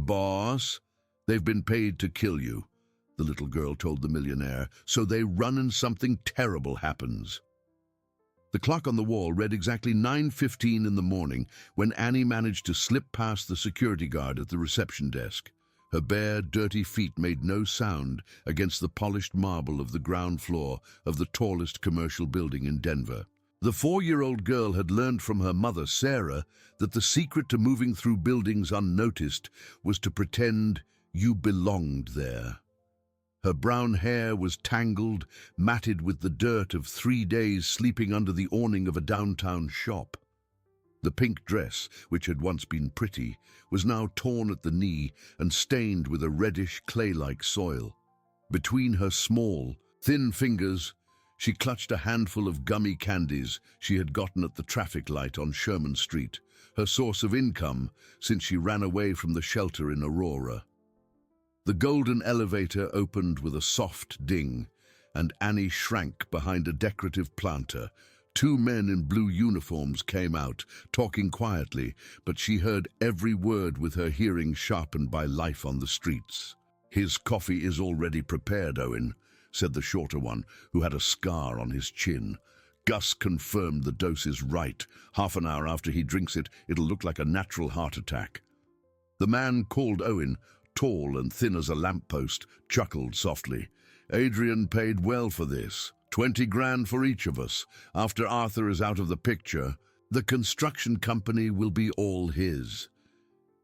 boss. They've been paid to kill you," the little girl told the millionaire, "so they run and something terrible happens." The clock on the wall read exactly 9:15 in the morning when Annie managed to slip past the security guard at the reception desk. Her bare, dirty feet made no sound against the polished marble of the ground floor of the tallest commercial building in Denver. The 4-year-old girl had learned from her mother, Sarah, that the secret to moving through buildings unnoticed was to pretend you belonged there. Her brown hair was tangled, matted with the dirt of 3 days sleeping under the awning of a downtown shop. The pink dress, which had once been pretty, was now torn at the knee and stained with a reddish, clay-like soil. Between her small, thin fingers, she clutched a handful of gummy candies she had gotten at the traffic light on Sherman Street, her source of income since she ran away from the shelter in Aurora. The golden elevator opened with a soft ding, and Annie shrank behind a decorative planter. 2 men in blue uniforms came out, talking quietly, but she heard every word with her hearing sharpened by life on the streets. "His coffee is already prepared, Owen," said the shorter one, who had a scar on his chin. "Gus confirmed the dose is right. Half an hour after he drinks it, it'll look like a natural heart attack." The man called Owen, tall and thin as a lamppost, chuckled softly. "Adrian paid well for this. 20 grand for each of us. After Arthur is out of the picture, the construction company will be all his."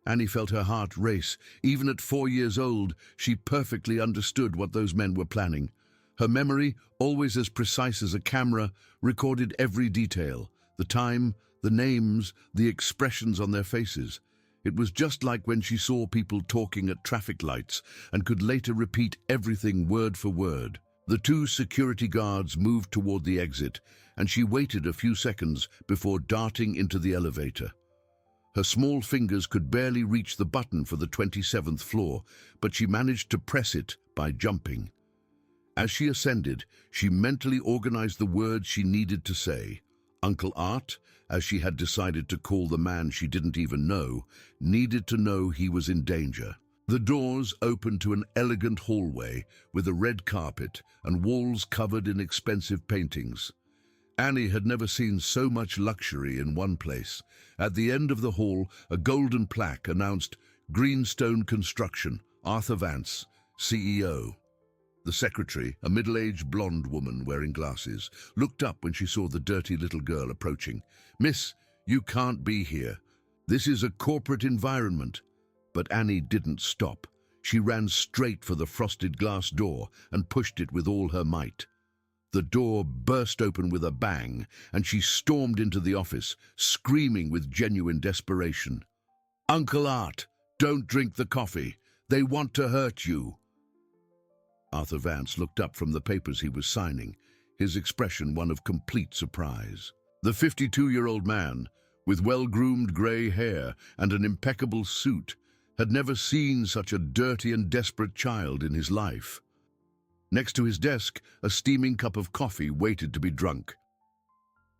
Annie felt her heart race. Even at 4 years old, she perfectly understood what those men were planning. Her memory, always as precise as a camera, recorded every detail: the time, the names, the expressions on their faces. It was just like when she saw people talking at traffic lights and could later repeat everything word for word. The 2 security guards moved toward the exit, and she waited a few seconds before darting into the elevator. Her small fingers could barely reach the button for the 27th floor, but she managed to press it by jumping. As she ascended, she mentally organized the words she needed to say. Uncle Art, as she had decided to call the man she didn't even know, needed to know he was in danger. The doors opened to an elegant hallway with a red carpet and walls covered in expensive paintings. Annie had never seen so much luxury in one place. At the end of the hall, a golden plaque announced Greenstone Construction, Arthur Vance, CEO. The secretary, a middle-aged blonde woman wearing glasses, looked up when she saw the dirty little girl approaching. "Miss, you can't be here. This is a corporate environment." But Annie didn't stop. She ran straight for the frosted glass door and pushed it with all her might. The door burst open with a bang, and she stormed into the office, screaming with genuine desperation. "Uncle Art, don't drink the coffee. They want to hurt you." Arthur Vance looked up from the papers he was signing, his expression one of complete surprise. The 52-year-old man, with well-groomed grey hair and an impeccable suit, had never seen such a dirty and desperate child in his life. Next to his desk, a steaming cup of coffee waited to be drunk.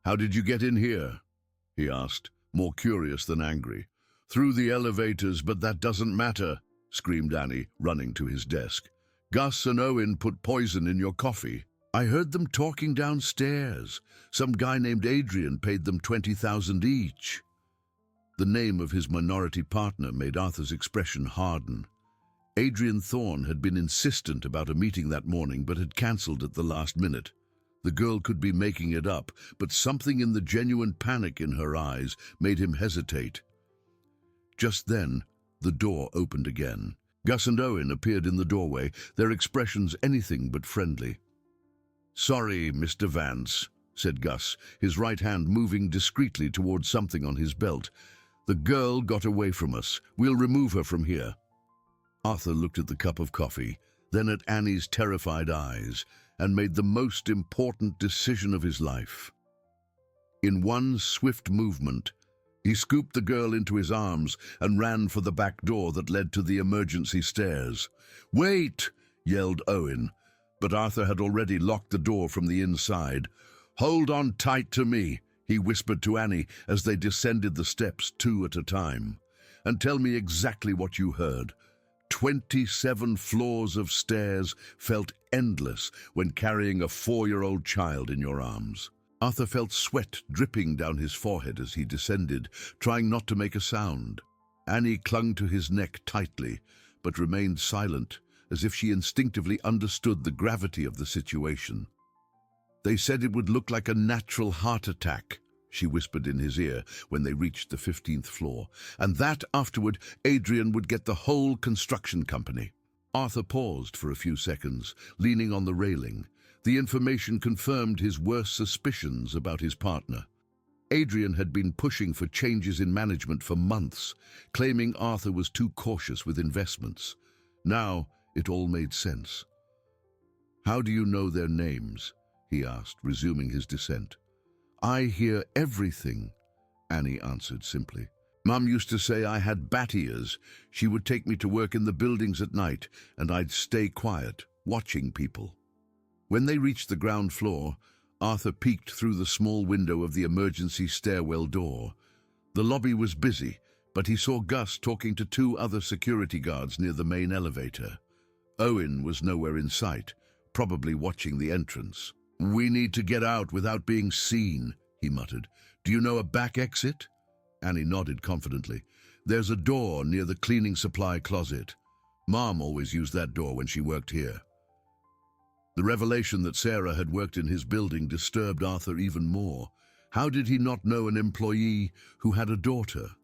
"How did you get in here?" he asked, more curious than angry. "Through the elevators, but that doesn't matter," screamed Annie, running to his desk. "Gus and Owen put poison in your coffee. I heard them talking downstairs. Some guy named Adrian paid them 20,000 each." The name of his minority partner made Arthur's expression harden. Adrian Thorne had been insistent about a meeting that morning, but had cancelled at the last minute. The girl could be making it up, but something in the genuine panic in her eyes made him hesitate. Just then, the door opened again. Gus and Owen appeared in the doorway, their expressions anything but friendly. "Sorry, Mr. Vance," said Gus, his right hand moving discreetly towards something on his belt. "The girl got away from us. We'll remove her from here." Arthur looked at the cup of coffee, then at Annie's terrified eyes, and made the most important decision of his life. In one swift movement, he scooped the girl into his arms and ran for the back door that led to the emergency stairs. "Wait!" yelled Owen, but Arthur had already locked the door from the inside. "Hold on tight to me," he whispered to Annie as they descended the steps 2 at a time. and tell me exactly what you heard. 27 floors of stairs felt endless when carrying a 4-year-old child in your arms. Arthur felt sweat dripping down his forehead as he descended, trying not to make a sound. Annie clung to his neck tightly, but remained silent, as if she instinctively understood the gravity of the situation. "They said it would look like a natural heart attack," she whispered in his ear when they reached the 15th floor, "and that afterward Adrian would get the whole construction company." Arthur paused for a few seconds, leaning on the railing. The information confirmed his worst suspicions about his partner. Adrian had been pushing for changes in management for months, claiming Arthur was too cautious with investments. Now it all made sense. "How do you know their names?" he asked, resuming his descent. "I hear everything," Annie answered simply. "Mum used to say I had bat ears. She would take me to work in the buildings at night, and I'd stay quiet, watching people." When they reached the ground floor, Arthur peeked through the small window of the emergency stairwell door. The lobby was busy, but he saw Gus talking to 2 other security guards near the main elevator. Owen was nowhere in sight, probably watching the entrance. "We need to get out without being seen," he muttered. "Do you know a back exit?" Annie nodded confidently. "There's a door near the cleaning supply closet. Mom always used that door when she worked here." The revelation that Sarah had worked in his building disturbed Arthur even more. How did he not know an employee who had a daughter?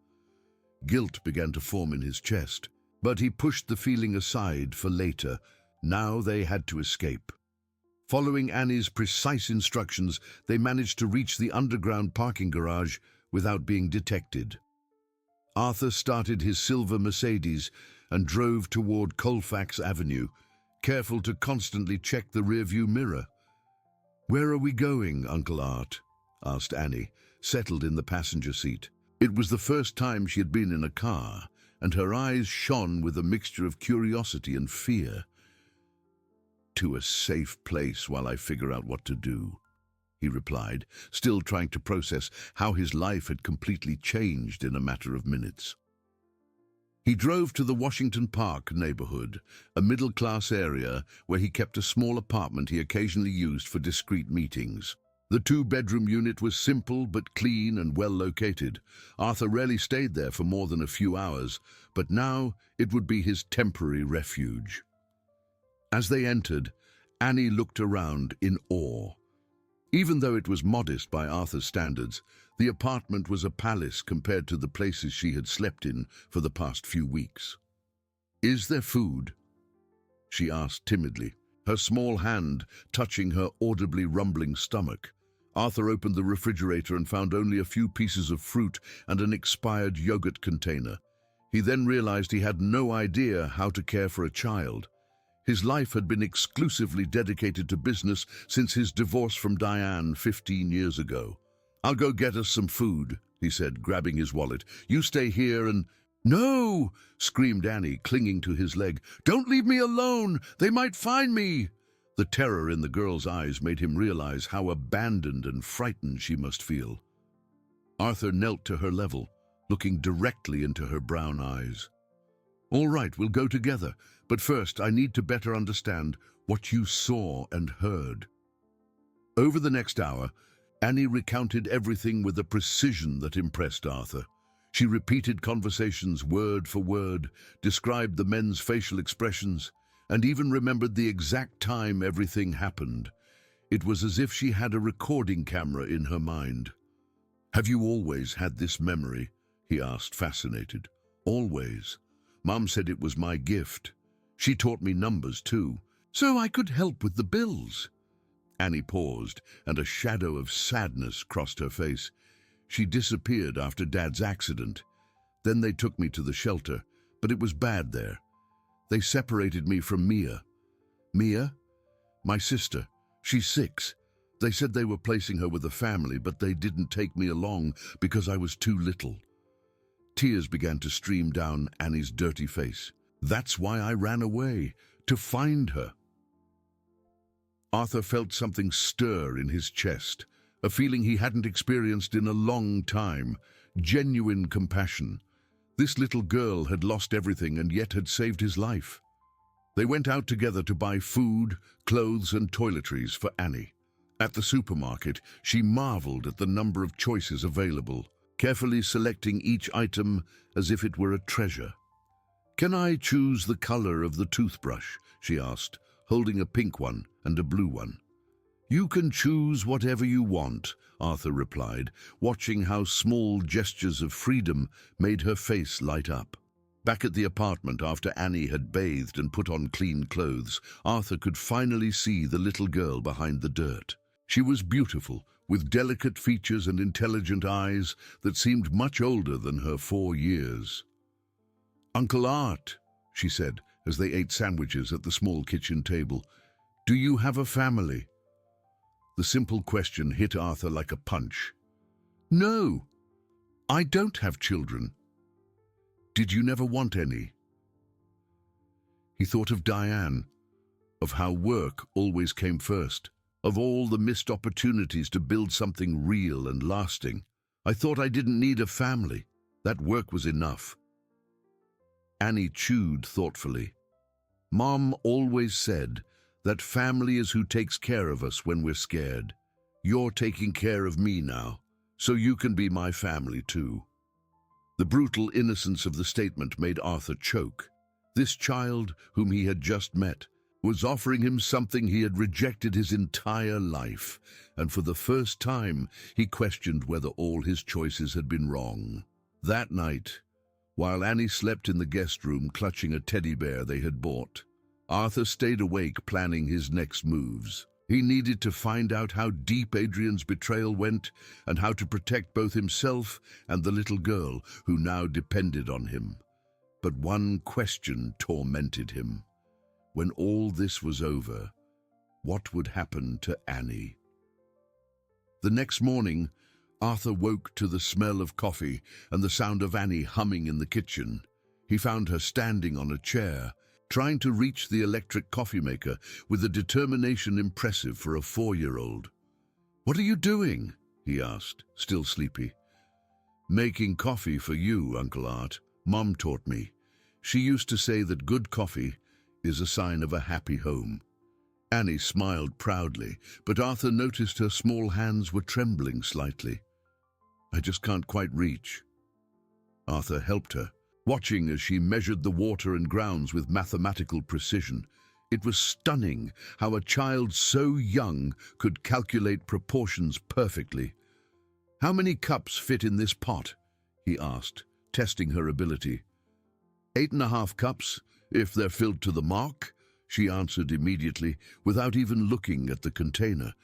Guilt began to form in his chest, but he pushed the feeling aside for later. Now they had to escape. Following Annie's precise instructions, they managed to reach the underground parking garage without being detected. Arthur started his silver Mercedes and drove toward Colfax Avenue, careful to constantly check the rearview mirror. "Where are we going, Uncle Art?" asked Annie, settled in the passenger seat. It was the first time she had been in a car, and her eyes shone with a mixture of curiosity and fear. "To a safe place while I figure out what to do," he replied, still trying to process how his life had completely changed in a matter of minutes. He drove to the Washington Park neighborhood, a middle-class area where he kept a small apartment he occasionally used for discreet meetings. The 2-bedroom unit was simple but clean and well located. Arthur rarely stayed there for more than a few hours, but now it would be his temporary refuge. As they entered, Annie looked around in awe. Even though it was modest by Arthur's standards, the apartment was a palace compared to the places she had slept in for the past few weeks. "Is there food?" she asked timidly, her small hand touching her audibly rumbling stomach. Arthur opened the refrigerator and found only a few pieces of fruit and an expired yogurt container. He then realized he had no idea how to care for a child. His life had been exclusively dedicated to business since his divorce from Diane 15 years ago. "I'll go get us some food," he said, grabbing his wallet. "You stay here and—" "No!" screamed Annie, clinging to his leg. "Don't leave me alone! They might find me!" The terror in the girl's eyes made him realize how abandoned and frightened she must feel. Arthur knelt to her level, looking directly into her brown eyes. "All right, we'll go together, but first I need to better understand what you saw and heard." Over the next hour, Annie recounted everything with a precision that impressed Arthur. She repeated conversations word for word, described the men's facial expressions, and even remembered the exact time everything happened. It was as if she had a recording camera in her mind. "Have you always had this memory?" he asked, fascinated. "Always. Mom said it was my gift. She taught me numbers too, so I could help with the bills." Annie paused, and a shadow of sadness crossed her face. "She disappeared after Dad's accident. Then they took me to the shelter, but it was bad there. They separated me from Mia." "Mia?" "My sister. She's 6. They said they were placing her with a family, but they didn't take me along because I was too little." Tears began to stream down Annie's dirty face. "That's why I ran away, to find her." Arthur felt something stir in his chest, a feeling he hadn't experienced in a long time, genuine compassion. This little girl had lost everything and yet had saved his life. They went out together to buy food, clothes and toiletries for Annie. At the supermarket, she marveled at the number of choices available, carefully selecting each item as if it were a treasure. "Can I choose the color of the toothbrush?" she asked, holding a pink one and a blue one. "You can choose whatever you want," Arthur replied, watching how small gestures of freedom made her face light up. Back at the apartment, after Annie had bathed and put on clean clothes, Arthur could finally see the little girl behind the dirt. She was beautiful, with delicate features and intelligent eyes that seemed much older than her 4 years. "Uncle Art," she said as they ate sandwiches at the small kitchen table, "do you have a family?" The simple question hit Arthur like a punch. "No, I don't have children." "Did you never want any?" He thought of Diane, of how work always came first, of all the missed opportunities to build something real and lasting. "I thought I didn't need a family. That work was enough." Annie chewed thoughtfully. "Mom always said that family is who takes care of us when we're scared. You're taking care of me now, so you can be my family too." The brutal innocence of the statement made Arthur choke. This child, whom he had just met, was offering him something he had rejected his entire life, and for the first time he questioned whether all his choices had been wrong. That night, while Annie slept in the guest room clutching a teddy bear they had bought, Arthur stayed awake planning his next moves. He needed to find out how deep Adrian's betrayal went and how to protect both himself and the little girl who now depended on him. But one question tormented him. When all this was over, what would happen to Annie? The next morning, Arthur woke to the smell of coffee and the sound of Annie humming in the kitchen. He found her standing on a chair, trying to reach the electric coffee maker with a determination impressive for a 4-year-old. "What are you doing?" he asked, still sleepy. "Making coffee for you, Uncle Art. Mom taught me. She used to say that good coffee is a sign of a happy home." Annie smiled proudly, but Arthur noticed her small hands were trembling slightly. "I just can't quite reach." Arthur helped her, watching as she measured the water and grounds with mathematical precision. It was stunning how a child so young could calculate proportions perfectly. "How many cups fit in this pot?" he asked, testing her ability. 8.5 cups, if they're filled to the mark," she answered immediately, without even looking at the container.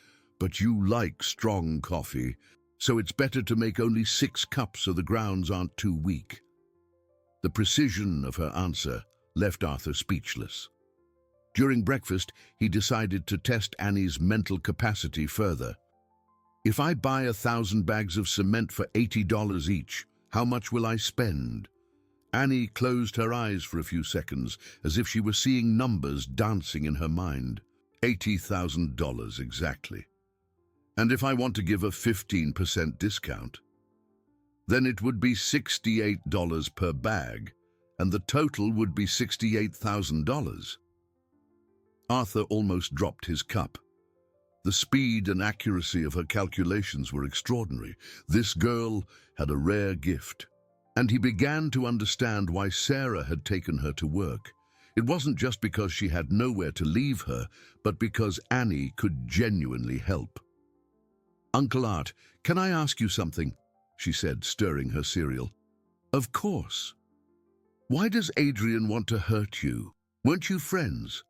"But you like strong coffee, so it's better to make only 6 cups so the grounds aren't too weak." The precision of her answer left Arthur speechless. During breakfast, he decided to test Annie's mental capacity further. "If I buy 1,000 bags of cement for $80 each, how much will I spend?" Annie closed her eyes for a few seconds, as if she were seeing numbers dancing in her mind. $80,000 exactly. "And if I want to give a 15% discount? Then it would be $68 per bag, and the total would be $68,000. Arthur almost dropped his cup. The speed and accuracy of her calculations were extraordinary. This girl had a rare gift. And he began to understand why Sarah had taken her to work. It wasn't just because she had nowhere to leave her, but because Annie could genuinely help. "Uncle Art, can I ask you something?" she said, stirring her cereal. "Of course. Why does Adrian want to hurt you? Weren't you friends?"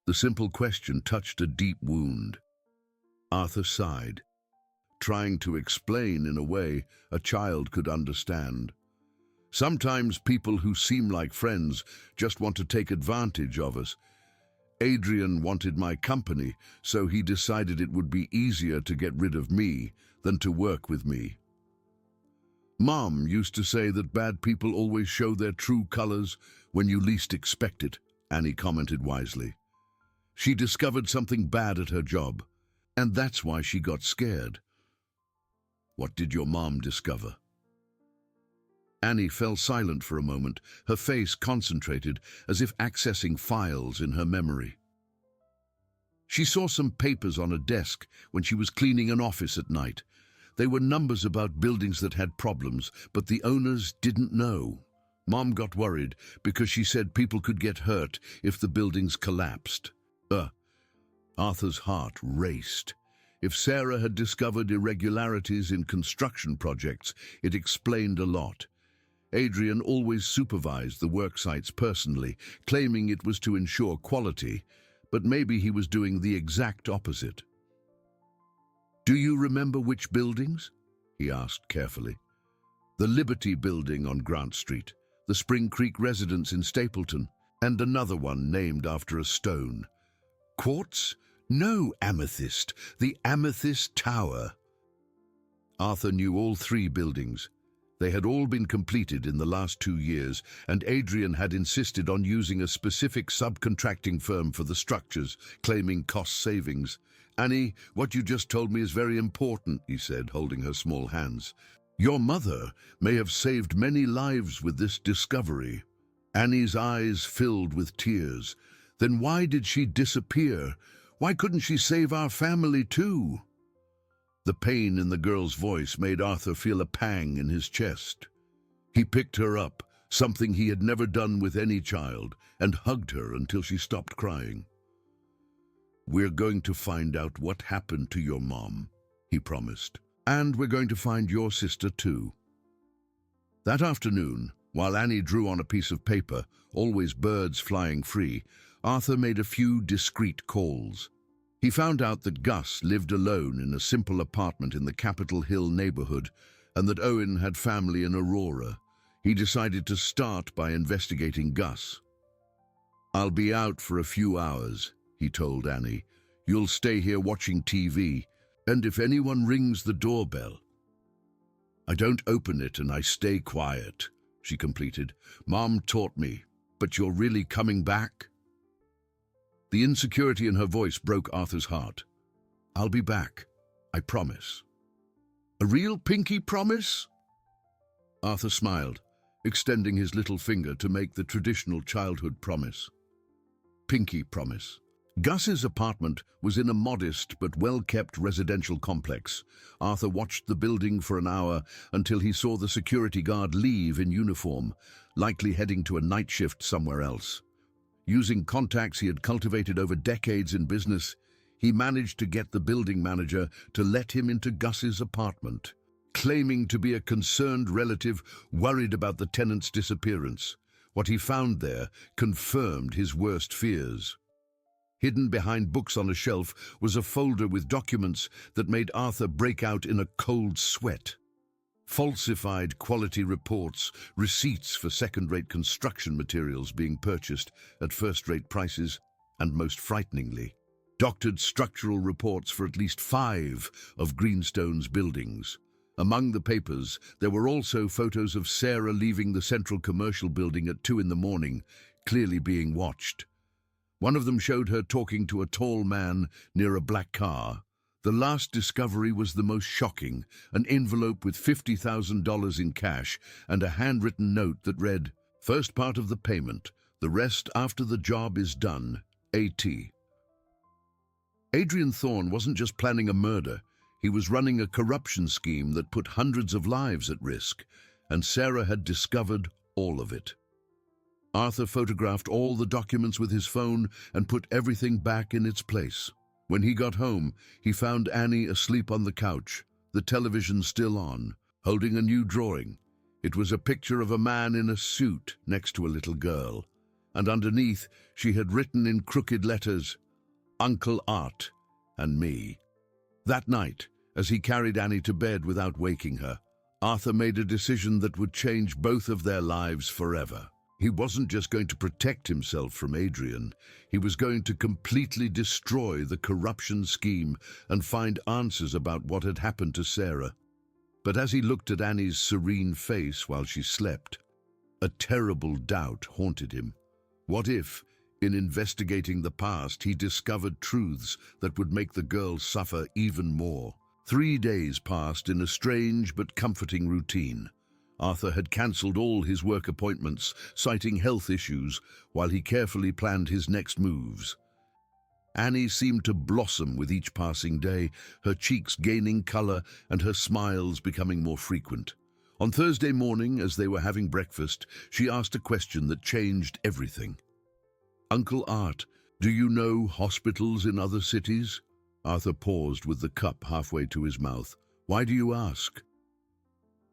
The simple question touched a deep wound. Arthur sighed, trying to explain in a way a child could understand. "Sometimes people who seem like friends just want to take advantage of us. Adrian wanted my company, so he decided it would be easier to get rid of me than to work with me. Mom used to say that bad people always show their true colors when you least expect it," Annie commented wisely. "She discovered something bad at her job, and that's why she got scared." "What did your mom discover?" Annie fell silent for a moment, her face concentrated, as if accessing files in her memory. She saw some papers on a desk when she was cleaning an office at night. They were numbers about buildings that had problems, but the owners didn't know. Mom got worried because she said people could get hurt if the buildings collapsed. Arthur's heart raced. If Sarah had discovered irregularities in construction projects, it explained a lot. Adrian always supervised the work sites personally, claiming it was to ensure quality, but maybe he was doing the exact opposite. "Do you remember which buildings?" he asked carefully. "The Liberty Building on Grant Street, the Spring Creek residence in Stapleton, and another one named after a stone. Quartz? No, amethyst. The Amethyst Tower." Arthur knew all three buildings. They had all been completed in the last 2 years, and Adrian had insisted on using a specific subcontracting firm for the structures, claiming cost savings. "Annie, what you just told me is very important," he said, holding her small hands. "Your mother may have saved many lives with this discovery." Annie's eyes filled with tears. "Then why did she disappear? Why couldn't she save our family too?" The pain in the girl's voice made Arthur feel a pang in his chest. He picked her up, something he had never done with any child, and hugged her until she stopped crying. "We're going to find out what happened to your mom," he promised. "And we're going to find your sister too." That afternoon, while Annie drew on a piece of paper, always birds flying free, Arthur made a few discreet calls. He found out that Gus lived alone in a simple apartment in the Capitol Hill neighborhood, and that Owen had family in Aurora. He decided to start by investigating Gus. "I'll be out for a few hours," he told Annie. "You'll stay here watching TV, and if anyone rings the doorbell..." "I don't open it and I stay quiet," she completed. "Mom taught me, but you're really coming back?" The insecurity in her voice broke Arthur's heart. "I'll be back, I promise." "A real pinky promise?" Arthur smiled, extending his little finger to make the traditional childhood promise. Pinky promise. Gus's apartment was in a modest but well-kept residential complex. Arthur watched the building for an hour until he saw the security guard leave in uniform, likely heading to a night shift somewhere else. Using contacts he had cultivated over decades in business, he managed to get the building manager to let him into Gus's apartment, claiming to be a concerned relative worried about the tenant's disappearance. What he found there confirmed his worst fears. Hidden behind books on a shelf was a folder with documents that made Arthur break out in a cold sweat. Falsified quality reports, receipts for second-rate construction materials being purchased at first-rate prices, and most frighteningly, doctored structural reports for at least 5 of Greenstone's buildings. Among the papers, there were also photos of Sarah leaving the central commercial building at 2 in the morning, clearly being watched. One of them showed her talking to a tall man near a black car. The last discovery was the most shocking, an envelope with $50,000 in cash and a handwritten note that read, "First part of the payment, the rest after the job is done, A.T." Adrian Thorne wasn't just planning a murder, he was running a corruption scheme that put hundreds of lives at risk, and Sarah had discovered all of it. Arthur photographed all the documents with his phone and put everything back in its place. When he got home, he found Annie asleep on the couch, the television still on, holding a new drawing. It was a picture of a man in a suit next to a little girl, and underneath she had written in crooked letters, "Uncle Art and me." That night, as he carried Annie to bed without waking her, Arthur made a decision that would change both of their lives forever. He wasn't just going to protect himself from Adrian, he was going to completely destroy the corruption scheme and find answers about what had happened to Sarah. But as he looked at Annie's serene face while she slept, a terrible doubt haunted him. What if, in investigating the past, he discovered truths that would make the girl suffer even more? 3 days passed in a strange but comforting routine. Arthur had cancelled all his work appointments, citing health issues, while he carefully planned his next moves. Annie seemed to blossom with each passing day, her cheeks gaining colour and her smiles becoming more frequent. On Thursday morning, as they were having breakfast, she asked a question that changed everything. "Uncle Art, do you know hospitals in other cities?" Arthur paused with the cup halfway to his mouth. "Why do you ask?"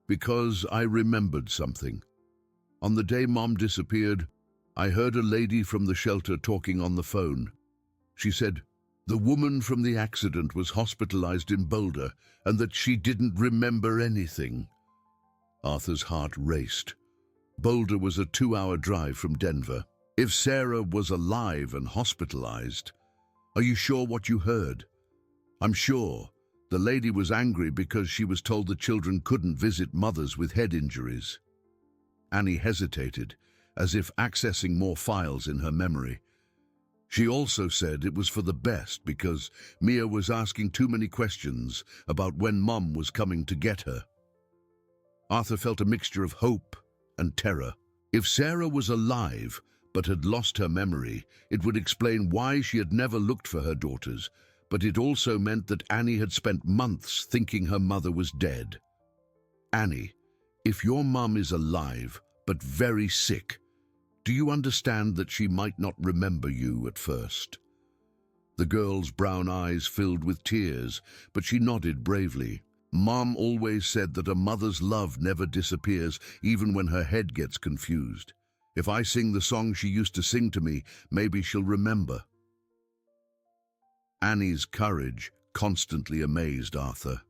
"Because I remembered something. On the day Mom disappeared, I heard a lady from the shelter talking on the phone. She said the woman from the accident was hospitalized in Boulder and that she didn't remember anything." Arthur's heart raced. Boulder was a 2-hour drive from Denver. If Sarah was alive and hospitalized, "Are you sure what you heard?" "I'm sure. The lady was angry because she was told the children couldn't visit mothers with head injuries." Annie hesitated, as if accessing more files in her memory. She also said it was for the best because Mia was asking too many questions about when Mom was coming to get her. Arthur felt a mixture of hope and terror. If Sarah was alive but had lost her memory, it would explain why she had never looked for her daughters, but it also meant that Annie had spent months thinking her mother was dead. "Annie, if your mum is alive but very sick, do you understand that she might not remember you at first?" The girl's brown eyes filled with tears, but she nodded bravely. "Mom always said that a mother's love never disappears, even when her head gets confused. If I sing the song she used to sing to me, maybe she'll remember." Annie's courage constantly amazed Arthur.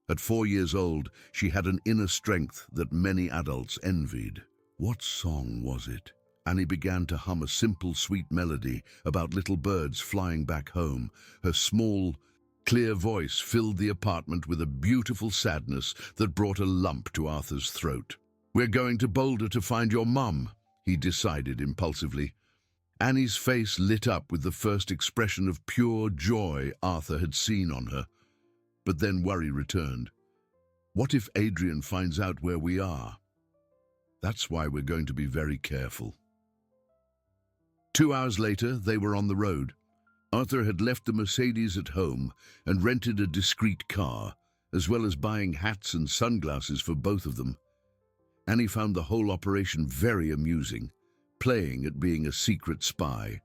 At 4 years old, she had an inner strength that many adults envied. What song was it? Annie began to hum a simple, sweet melody about little birds flying back home. Her small, clear voice filled the apartment with a beautiful sadness that brought a lump to Arthur's throat. "We're going to Boulder to find your mum," he decided impulsively. Annie's face lit up with the first expression of pure joy Arthur had seen on her. But then worry returned. What if Adrian finds out where we are? That's why we're going to be very careful. 2 hours later, they were on the road. Arthur had left the Mercedes at home and rented a discreet car, as well as buying hats and sunglasses for both of them. Annie found the whole operation very amusing, playing at being a secret spy.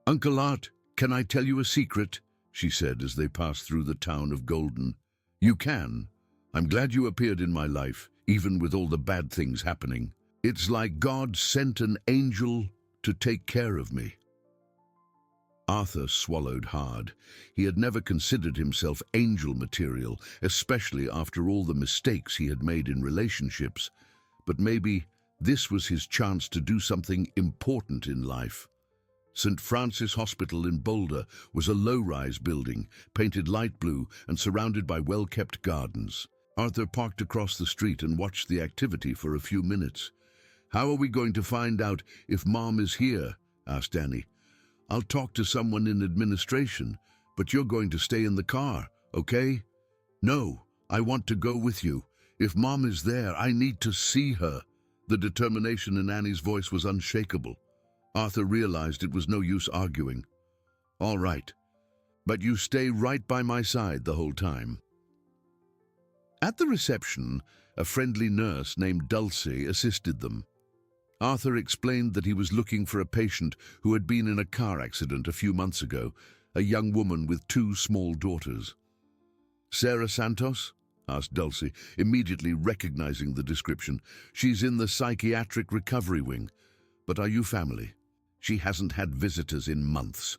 "Uncle Art, can I tell you a secret?" she said as they passed through the town of Golden. "You can. I'm glad you appeared in my life, even with all the bad things happening. It's like God sent an angel to take care of me." Arthur swallowed hard. He had never considered himself angel material, especially after all the mistakes he had made in relationships. But maybe this was his chance to do something important in life. St. Francis Hospital in Boulder was a low-rise building, painted light blue and surrounded by well-kept gardens. Arthur parked across the street and watched the activity for a few minutes. "How are we going to find out if Mom is here?" asked Annie. "I'll talk to someone in administration, but you're going to stay in the car, okay?" "No, I want to go with you. If Mom is there, I need to see her." The determination in Annie's voice was unshakable. Arthur realized it was no use arguing. "All right, but you stay right by my side the whole time." At the reception, a friendly nurse named Dulcie assisted them. Arthur explained that he was looking for a patient who had been in a car accident a few months ago, a young woman with 2 small daughters. "Sarah Santos?" asked Dulcie, immediately recognizing the description. "She's in the psychiatric recovery wing. But are you family? She hasn't had visitors in months."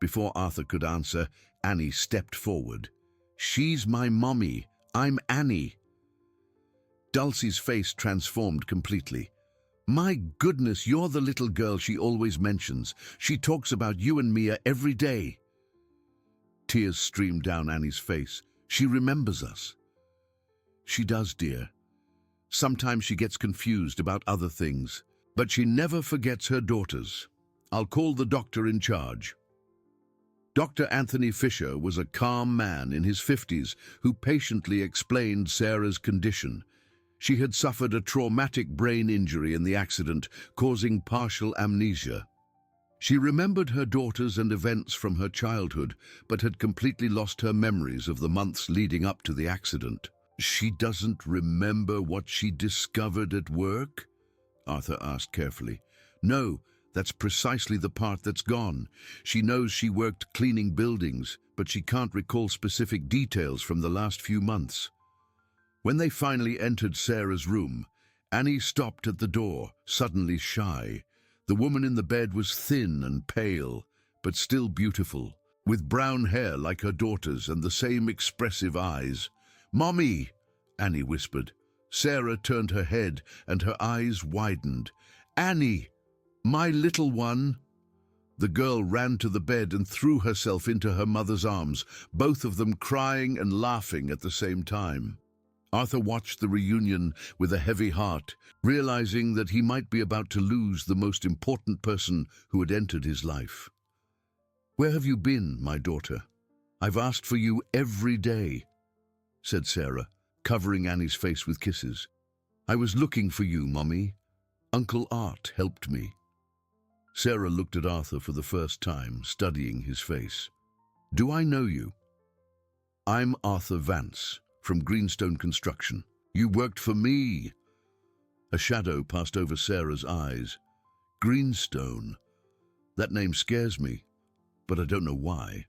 Before Arthur could answer, Annie stepped forward. "She's my mommy. I'm Annie." Dulcie's face transformed completely. "My goodness, you're the little girl she always mentions. She talks about you and Mia every day." Tears streamed down Annie's face. "She remembers us." "She does, dear. Sometimes she gets confused about other things, but she never forgets her daughters. I'll call the doctor in charge." Dr. Anthony Fisher was a calm man in his 50s who patiently explained Sarah's condition. She had suffered a traumatic brain injury in the accident, causing partial amnesia. She remembered her daughters and events from her childhood, but had completely lost her memories of the months leading up to the accident. "She doesn't remember what she discovered at work?" Arthur asked carefully. "No, that's precisely the part that's gone. She knows she worked cleaning buildings, but she can't recall specific details from the last few months." When they finally entered Sarah's room, Annie stopped at the door, suddenly shy. The woman in the bed was thin and pale, but still beautiful, with brown hair like her daughter's and the same expressive eyes. "Mommy," Annie whispered. Sarah turned her head and her eyes widened. "Annie, my little one." The girl ran to the bed and threw herself into her mother's arms, both of them crying and laughing at the same time. Arthur watched the reunion with a heavy heart, realizing that he might be about to lose the most important person who had entered his life. "Where have you been, my daughter? I've asked for you every day," said Sarah, covering Annie's face with kisses. "I was looking for you, Mommy. Uncle Art helped me." Sarah looked at Arthur for the first time, studying his face. "Do I know you?" "I'm Arthur Vance, from Greenstone Construction. You worked for me." A shadow passed over Sarah's eyes. "Greenstone. That name scares me, but I don't know why."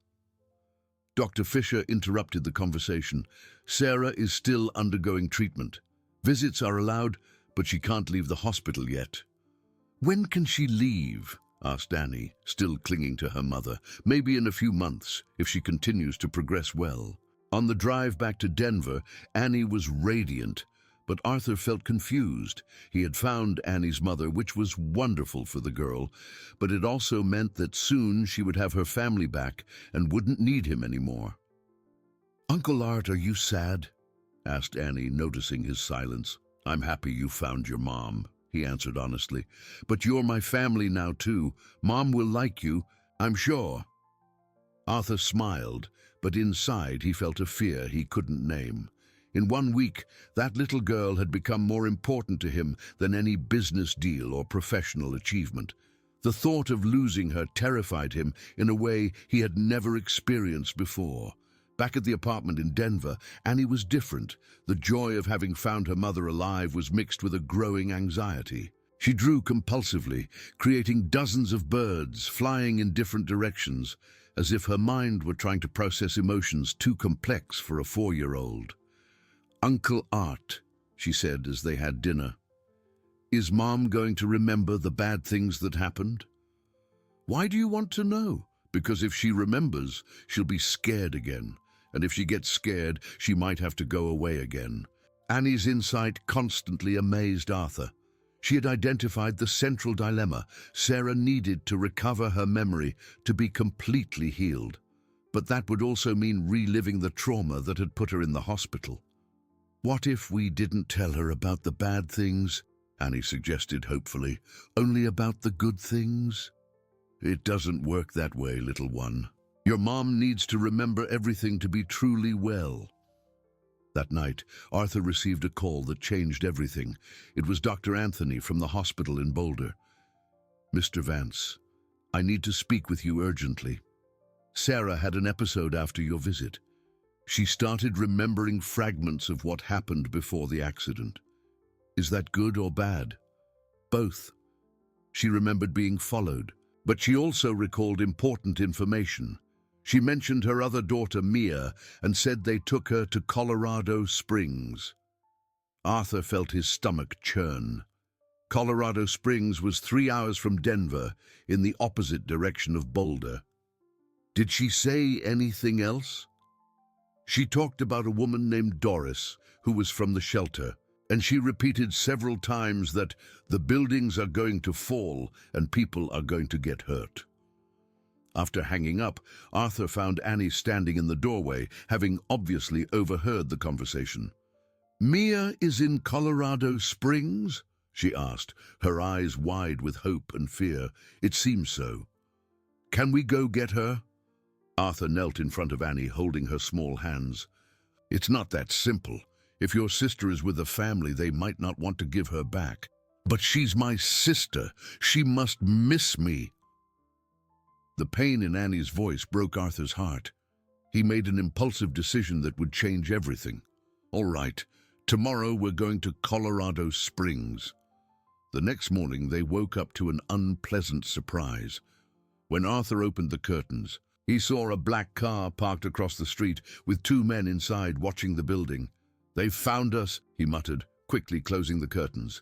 Dr. Fisher interrupted the conversation. "Sarah is still undergoing treatment. Visits are allowed, but she can't leave the hospital yet." "When can she leave?" asked Annie, still clinging to her mother. "Maybe in a few months, if she continues to progress well." On the drive back to Denver, Annie was radiant, but Arthur felt confused. He had found Annie's mother, which was wonderful for the girl, but it also meant that soon she would have her family back and wouldn't need him anymore. "Uncle Art, are you sad?" asked Annie, noticing his silence. "I'm happy you found your mom," he answered honestly. "But you're my family now too. Mom will like you, I'm sure." Arthur smiled, but inside he felt a fear he couldn't name. In 1 week, that little girl had become more important to him than any business deal or professional achievement. The thought of losing her terrified him in a way he had never experienced before. Back at the apartment in Denver, Annie was different. The joy of having found her mother alive was mixed with a growing anxiety. She drew compulsively, creating dozens of birds, flying in different directions, as if her mind were trying to process emotions too complex for a 4-year-old. "Uncle Art," she said as they had dinner. "Is Mom going to remember the bad things that happened?" "Why do you want to know?" "Because if she remembers, she'll be scared again. And if she gets scared, she might have to go away again." Annie's insight constantly amazed Arthur. She had identified the central dilemma. Sarah needed to recover her memory to be completely healed. But that would also mean reliving the trauma that had put her in the hospital. "What if we didn't tell her about the bad things?" Annie suggested hopefully. "Only about the good things?" "It doesn't work that way, little one. Your mom needs to remember everything to be truly well." That night, Arthur received a call that changed everything. It was Dr. Anthony from the hospital in Boulder. "Mr. Vance, I need to speak with you urgently. Sarah had an episode after your visit. She started remembering fragments of what happened before the accident. Is that good or bad?" "Both. She remembered being followed, but she also recalled important information. She mentioned her other daughter, Mia, and said they took her to Colorado Springs." Arthur felt his stomach churn. Colorado Springs was 3 hours from Denver, in the opposite direction of Boulder. "Did she say anything else?" "She talked about a woman named Doris, who was from the shelter, and she repeated several times that the buildings are going to fall and people are going to get hurt." After hanging up, Arthur found Annie standing in the doorway, having obviously overheard the conversation. "Mia is in Colorado Springs?" she asked, her eyes wide with hope and fear. "It seems so. Can we go get her?" Arthur knelt in front of Annie, holding her small hands. "It's not that simple. If your sister is with a family, they might not want to give her back. But she's my sister. She must miss me. The pain in Annie's voice broke Arthur's heart. He made an impulsive decision that would change everything. All right, tomorrow we're going to Colorado Springs. The next morning, they woke up to an unpleasant surprise. When Arthur opened the curtains, he saw a black car parked across the street with two men inside watching the building. "They've found us," he muttered, quickly closing the curtains.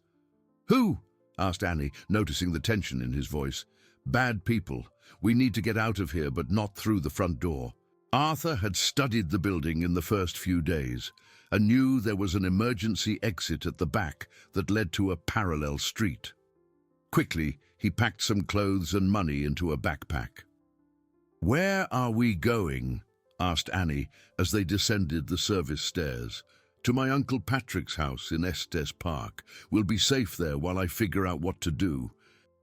"Who?" asked Annie, noticing the tension in his voice. "Bad people. We need to get out of here, but not through the front door." Arthur had studied the building in the first few days and knew there was an emergency exit at the back that led to a parallel street. Quickly, he packed some clothes and money into a backpack. "Where are we going?" asked Annie as they descended the service stairs. "To my Uncle Patrick's house in Estes Park. We'll be safe there while I figure out what to do."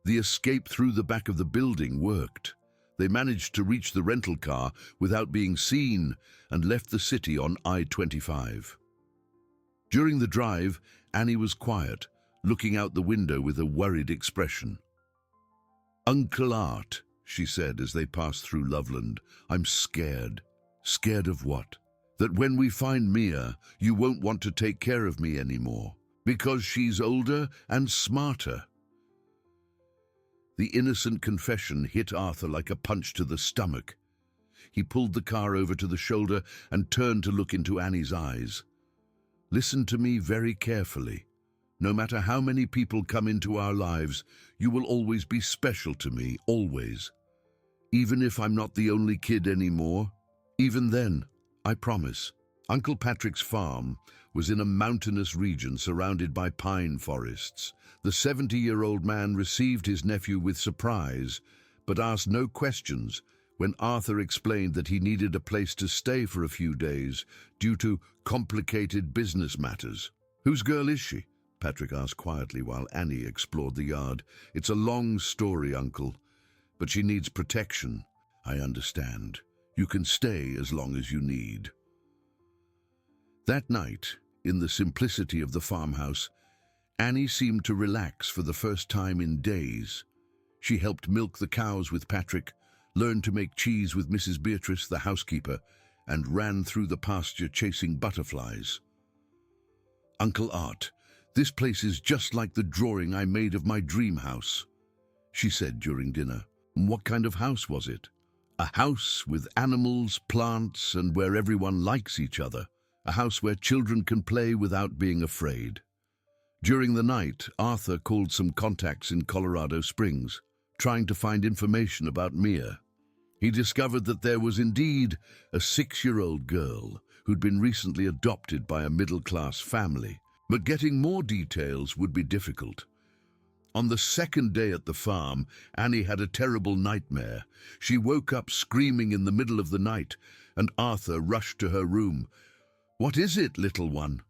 The escape through the back of the building worked. They managed to reach the rental car without being seen and left the city on I-25. During the drive, Annie was quiet, looking out the window with a worried expression. "Uncle Art," she said as they passed through Loveland, "I'm scared." "Scared of what?" "That when we find Mia, you won't want to take care of me anymore, because she's older and smarter." The innocent confession hit Arthur like a punch to the stomach. He pulled the car over to the shoulder and turned to look into Annie's eyes. "Listen to me very carefully. No matter how many people come into our lives, you will always be special to me, always. Even if I'm not the only kid anymore, even then, I promise." Uncle Patrick's farm was in a mountainous region surrounded by pine forests. The 70-year-old man received his nephew with surprise, but asked no questions when Arthur explained that he needed a place to stay for a few days due to complicated business matters. "Whose girl is she?" Patrick asked quietly while Annie explored the yard. "It's a long story, Uncle, but she needs protection." "I understand. You can stay as long as you need." That night, in the simplicity of the farmhouse, Annie seemed to relax for the first time in days. She helped milk the cows with Patrick, learned to make cheese with Mrs. Beatrice, the housekeeper, and ran through the pasture chasing butterflies. "Uncle Art, this place is just like the drawing I made of my dream house," she said during dinner. "What kind of house was it?" "A house with animals, plants, and where everyone likes each other. A house where children can play without being afraid." During the night, Arthur called some contacts in Colorado Springs, trying to find information about Mia. He discovered that there was indeed a 6-year-old girl who'd been recently adopted by a middle-class family. But getting more details would be difficult. On the second day at the farm, Annie had a terrible nightmare. She woke up screaming in the middle of the night, and Arthur rushed to her room. "What is it, little one?"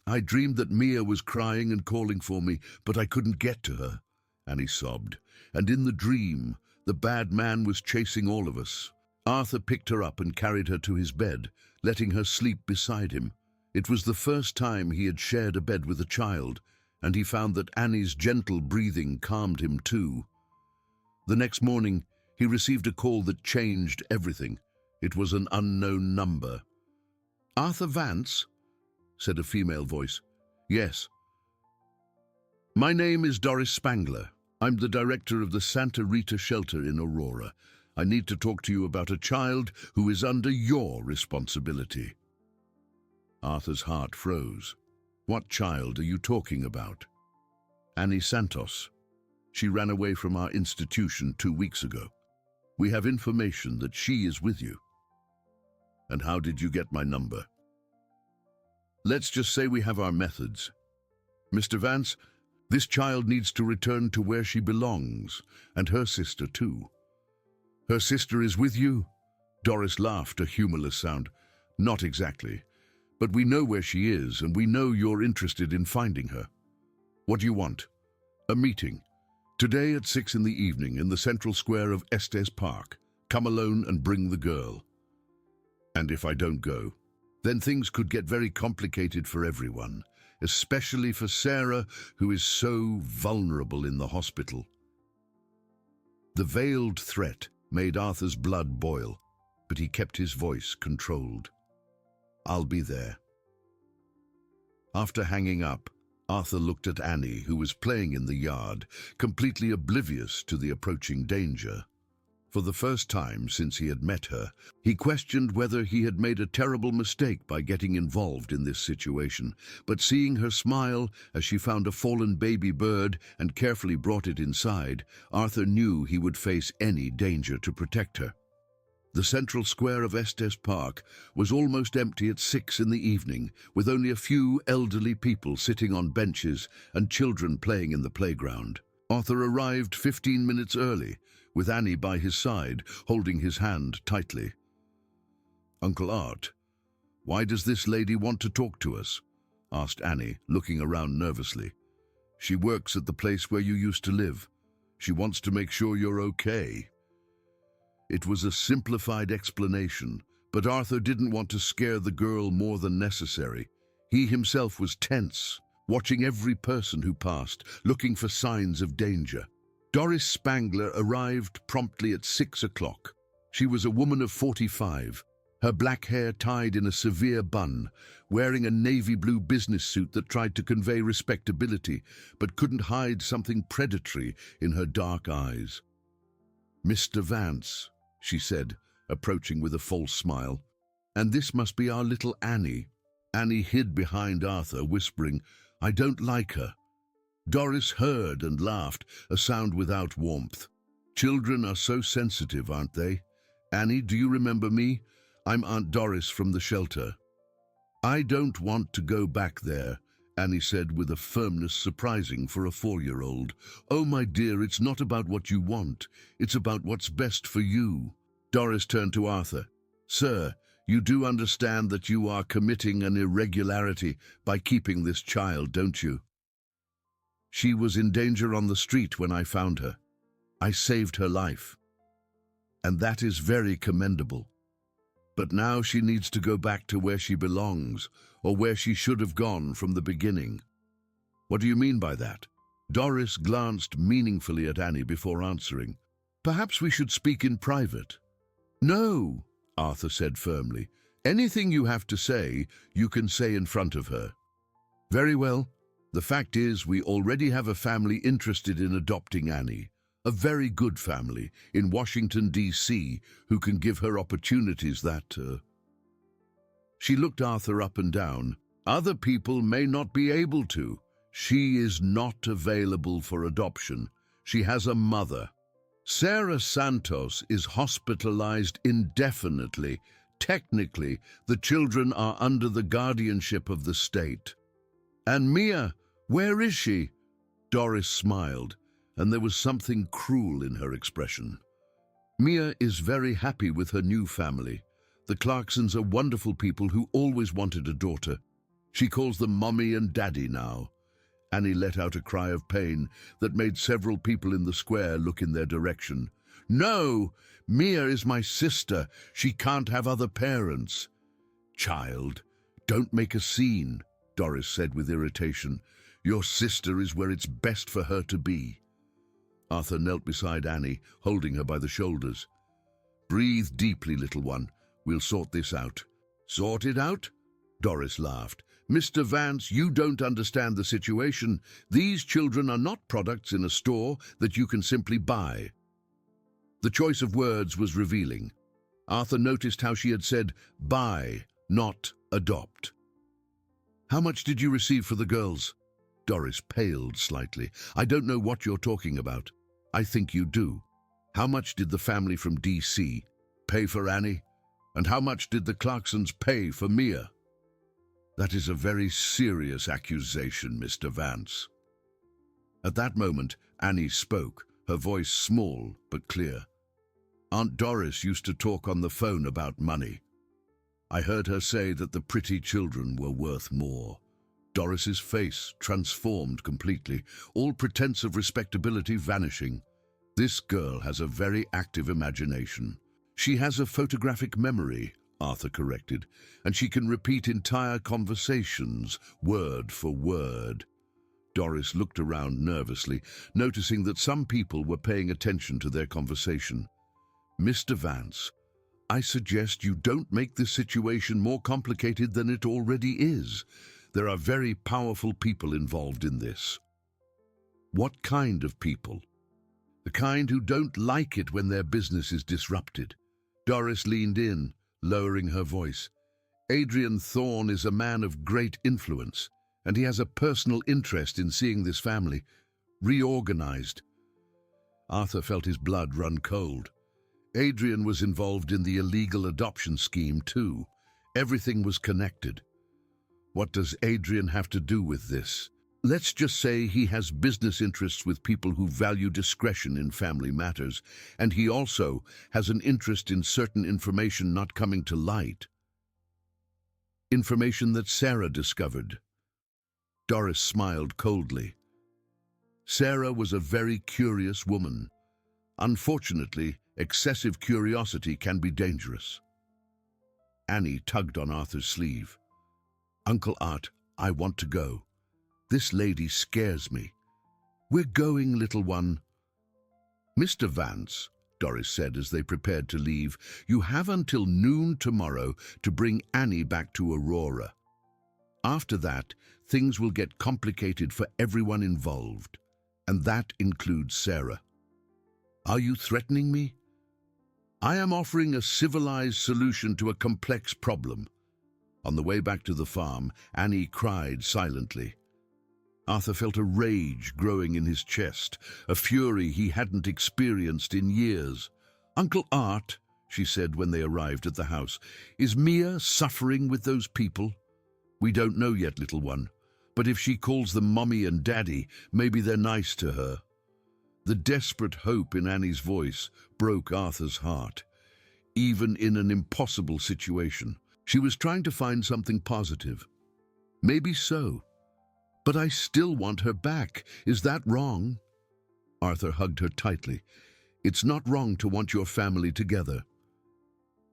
"I dreamed that Mia was crying and calling for me, but I couldn't get to her," Annie sobbed. "And in the dream, the bad man was chasing all of us." Arthur picked her up and carried her to his bed, letting her sleep beside him. It was the first time he had shared a bed with a child, and he found that Annie's gentle breathing calmed him too. The next morning, he received a call that changed everything. It was an unknown number. "Arthur Vance?" said a female voice. "Yes." "My name is Doris Spangler. I'm the director of the Santa Rita shelter in Aurora. I need to talk to you about a child who is under your responsibility." Arthur's heart froze. "What child are you talking about?" "Annie Santos. She ran away from our institution 2 weeks ago. We have information that she is with you." "And how did you get my number?" "Let's just say we have our methods. Mr. Vance, this child needs to return to where she belongs, and her sister too." "Her sister is with you?" Doris laughed, a humorless sound. "Not exactly, but we know where she is, and we know you're interested in finding her. What do you want?" "A meeting. Today at 6 in the evening in the central square of Estes Park. Come alone and bring the girl." "And if I don't go?" then things could get very complicated for everyone, especially for Sarah, who is so vulnerable in the hospital. The veiled threat made Arthur's blood boil, but he kept his voice controlled. "I'll be there." After hanging up, Arthur looked at Annie, who was playing in the yard, completely oblivious to the approaching danger. For the first time since he had met her, he questioned whether he had made a terrible mistake by getting involved in this situation. But seeing her smile as she found a fallen baby bird and carefully brought it inside, Arthur knew he would face any danger to protect her. The central square of Estes Park was almost empty at 6 in the evening, with only a few elderly people sitting on benches and children playing in the playground. Arthur arrived 15 minutes early, with Annie by his side, holding his hand tightly. "Uncle Art, why does this lady want to talk to us?" asked Annie, looking around nervously. "She works at the place where you used to live. She wants to make sure you're okay." It was a simplified explanation, but Arthur didn't want to scare the girl more than necessary. He himself was tense, watching every person who passed, looking for signs of danger. Doris Spangler arrived promptly at 6 o'clock. She was a woman of 45, her black hair tied in a severe bun, wearing a navy blue business suit that tried to convey respectability, but couldn't hide something predatory in her dark eyes. "Mr. Vance," she said, approaching with a false smile. "And this must be our little Annie." Annie hid behind Arthur, whispering, "I don't like her." Doris heard and laughed, a sound without warmth. "Children are so sensitive, aren't they? Annie, do you remember me? I'm Aunt Doris from the shelter." "I don't want to go back there," Annie said with a firmness surprising for a 4-year-old. "Oh, my dear, it's not about what you want. It's about what's best for you." Doris turned to Arthur. "Sir, you do understand that you are committing an irregularity by keeping this child, don't you? She was in danger on the street when I found her. I saved her life. And that is very commendable. But now she needs to go back to where she belongs, or where she should have gone from the beginning." "What do you mean by that?" Doris glanced meaningfully at Annie before answering. "Perhaps we should speak in private." "No," Arthur said firmly. "Anything you have to say, you can say in front of her." "Very well. The fact is, we already have a family interested in adopting Annie. A very good family in Washington, D.C., who can give her opportunities that..." She looked Arthur up and down. "Other people may not be able to. She is not available for adoption. She has a mother. Sarah Santos is hospitalized indefinitely. Technically, the children are under the guardianship of the state." "And Mia, where is she?" Doris smiled, and there was something cruel in her expression. "Mia is very happy with her new family. The Clarksons are wonderful people who always wanted a daughter. She calls them Mommy and Daddy now." Annie let out a cry of pain that made several people in the square look in their direction. "No! Mia is my sister. She can't have other parents." "Child, don't make a scene," Doris said with irritation. "Your sister is where it's best for her to be." Arthur knelt beside Annie, holding her by the shoulders. "Breathe deeply, little one. We'll sort this out." "Sort it out?" Doris laughed. "Mr. Vance, you don't understand the situation. These children are not products in a store that you can simply buy." The choice of words was revealing. Arthur noticed how she had said buy, not adopt. "How much did you receive for the girls?" Doris paled slightly. "I don't know what you're talking about." "I think you do. How much did the family from D.C. pay for Annie? And how much did the Clarksons pay for Mia?" "That is a very serious accusation, Mr. Vance." At that moment, Annie spoke, her voice small but clear. "Aunt Doris used to talk on the phone about money. I heard her say that the pretty children were worth more." Doris's face transformed completely, all pretense of respectability vanishing. "This girl has a very active imagination. She has a photographic memory," Arthur corrected, and she can repeat entire conversations, word for word. Doris looked around nervously, noticing that some people were paying attention to their conversation. Mr. Vance, I suggest you don't make this situation more complicated than it already is. There are very powerful people involved in this. What kind of people? The kind who don't like it when their business is disrupted. Doris leaned in, lowering her voice. Adrian Thorne is a man of great influence, and he has a personal interest in seeing this family reorganized. Arthur felt his blood run cold. Adrian was involved in the illegal adoption scheme too. Everything was connected. What does Adrian have to do with this? Let's just say he has business interests with people who value discretion in family matters, and he also has an interest in certain information not coming to light. Information that Sarah discovered. Doris smiled coldly. Sarah was a very curious woman. Unfortunately, excessive curiosity can be dangerous. Annie tugged on Arthur's sleeve. Uncle Art, I want to go. This lady scares me. We're going, little one. Mr. Vance, Doris said as they prepared to leave, you have until noon tomorrow to bring Annie back to Aurora. After that, things will get complicated for everyone involved, and that includes Sarah. Are you threatening me? I am offering a civilized solution to a complex problem. On the way back to the farm, Annie cried silently. Arthur felt a rage growing in his chest, a fury he hadn't experienced in years. Uncle Art, she said when they arrived at the house, is Mia suffering with those people? We don't know yet, little one, but if she calls them Mommy and Daddy, maybe they're nice to her. The desperate hope in Annie's voice broke Arthur's heart. Even in an impossible situation, she was trying to find something positive. Maybe so. But I still want her back. Is that wrong? Arthur hugged her tightly. It's not wrong to want your family together.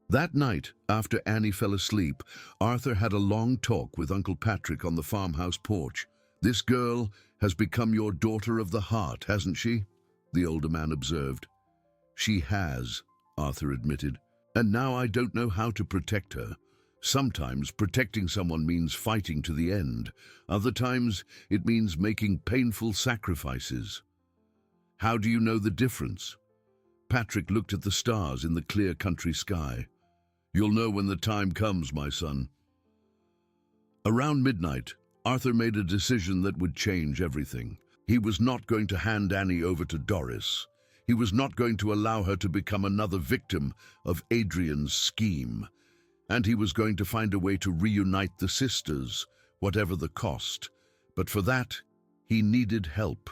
That night, after Annie fell asleep, Arthur had a long talk with Uncle Patrick on the farmhouse porch. This girl has become your daughter of the heart, hasn't she? The older man observed. She has, Arthur admitted, and now I don't know how to protect her. Sometimes protecting someone means fighting to the end. Other times it means making painful sacrifices. How do you know the difference? Patrick looked at the stars in the clear country sky. You'll know when the time comes, my son. Around midnight, Arthur made a decision that would change everything. He was not going to hand Annie over to Doris. He was not going to allow her to become another victim of Adrian's scheme. And he was going to find a way to reunite the sisters, whatever the cost. But for that, he needed help.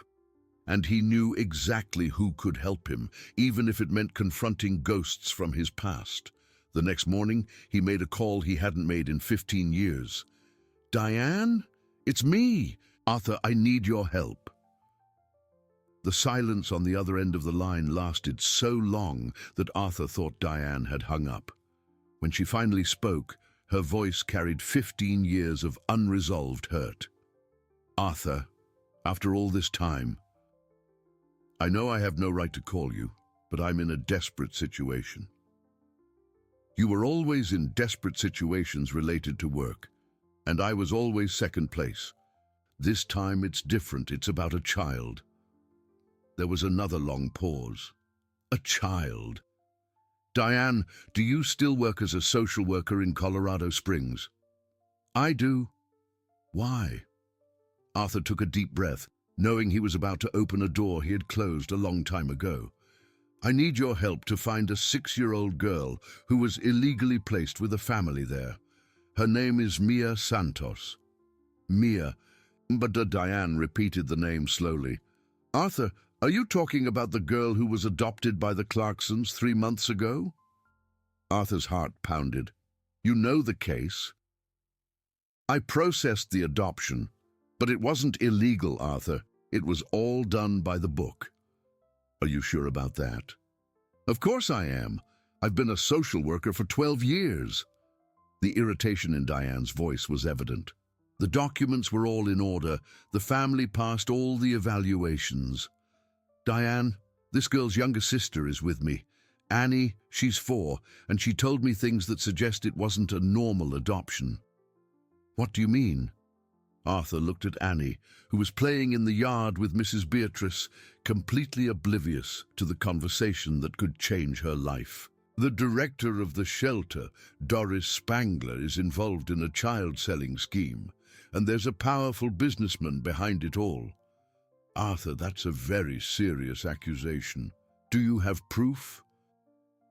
And he knew exactly who could help him, even if it meant confronting ghosts from his past. The next morning, he made a call he hadn't made in 15 years. Diane? It's me. Arthur, I need your help. The silence on the other end of the line lasted so long that Arthur thought Diane had hung up. When she finally spoke, her voice carried 15 years of unresolved hurt. Arthur, after all this time, I know I have no right to call you, but I'm in a desperate situation. You were always in desperate situations related to work, and I was always second place. This time it's different. It's about a child. There was another long pause. A child. Diane, do you still work as a social worker in Colorado Springs? I do. Why? Arthur took a deep breath, knowing he was about to open a door he had closed a long time ago. I need your help to find a 6-year-old girl who was illegally placed with a family there. Her name is Mia Santos. Mia, but Diane repeated the name slowly. Arthur, are you talking about the girl who was adopted by the Clarksons 3 months ago? Arthur's heart pounded. You know the case. I processed the adoption, but it wasn't illegal, Arthur. It was all done by the book. Are you sure about that? Of course I am. I've been a social worker for 12 years. The irritation in Diane's voice was evident. The documents were all in order. The family passed all the evaluations. Diane, this girl's younger sister is with me. Annie, she's 4, and she told me things that suggest it wasn't a normal adoption. What do you mean? Arthur looked at Annie, who was playing in the yard with Mrs. Beatrice, completely oblivious to the conversation that could change her life. The director of the shelter, Doris Spangler, is involved in a child-selling scheme, and there's a powerful businessman behind it all. Arthur, that's a very serious accusation. Do you have proof?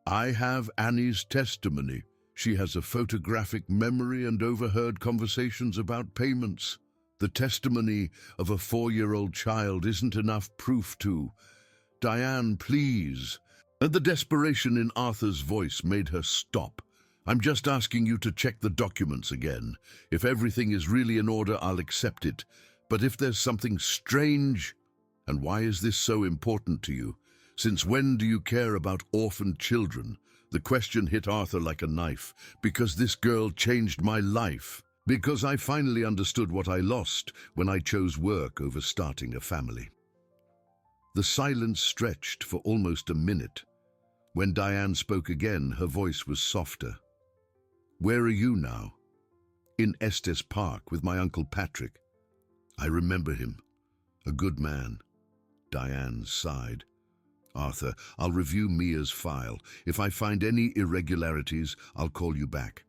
I have Annie's testimony. She has a photographic memory and overheard conversations about payments. The testimony of a 4-year-old child isn't enough proof to. Diane, please. And the desperation in Arthur's voice made her stop. I'm just asking you to check the documents again. If everything is really in order, I'll accept it. But if there's something strange, and why is this so important to you? Since when do you care about orphan children? The question hit Arthur like a knife. Because this girl changed my life. Because I finally understood what I lost when I chose work over starting a family. The silence stretched for almost a minute. When Diane spoke again, her voice was softer. Where are you now? In Estes Park with my Uncle Patrick. I remember him. A good man. Diane sighed. Arthur, I'll review Mia's file. If I find any irregularities, I'll call you back.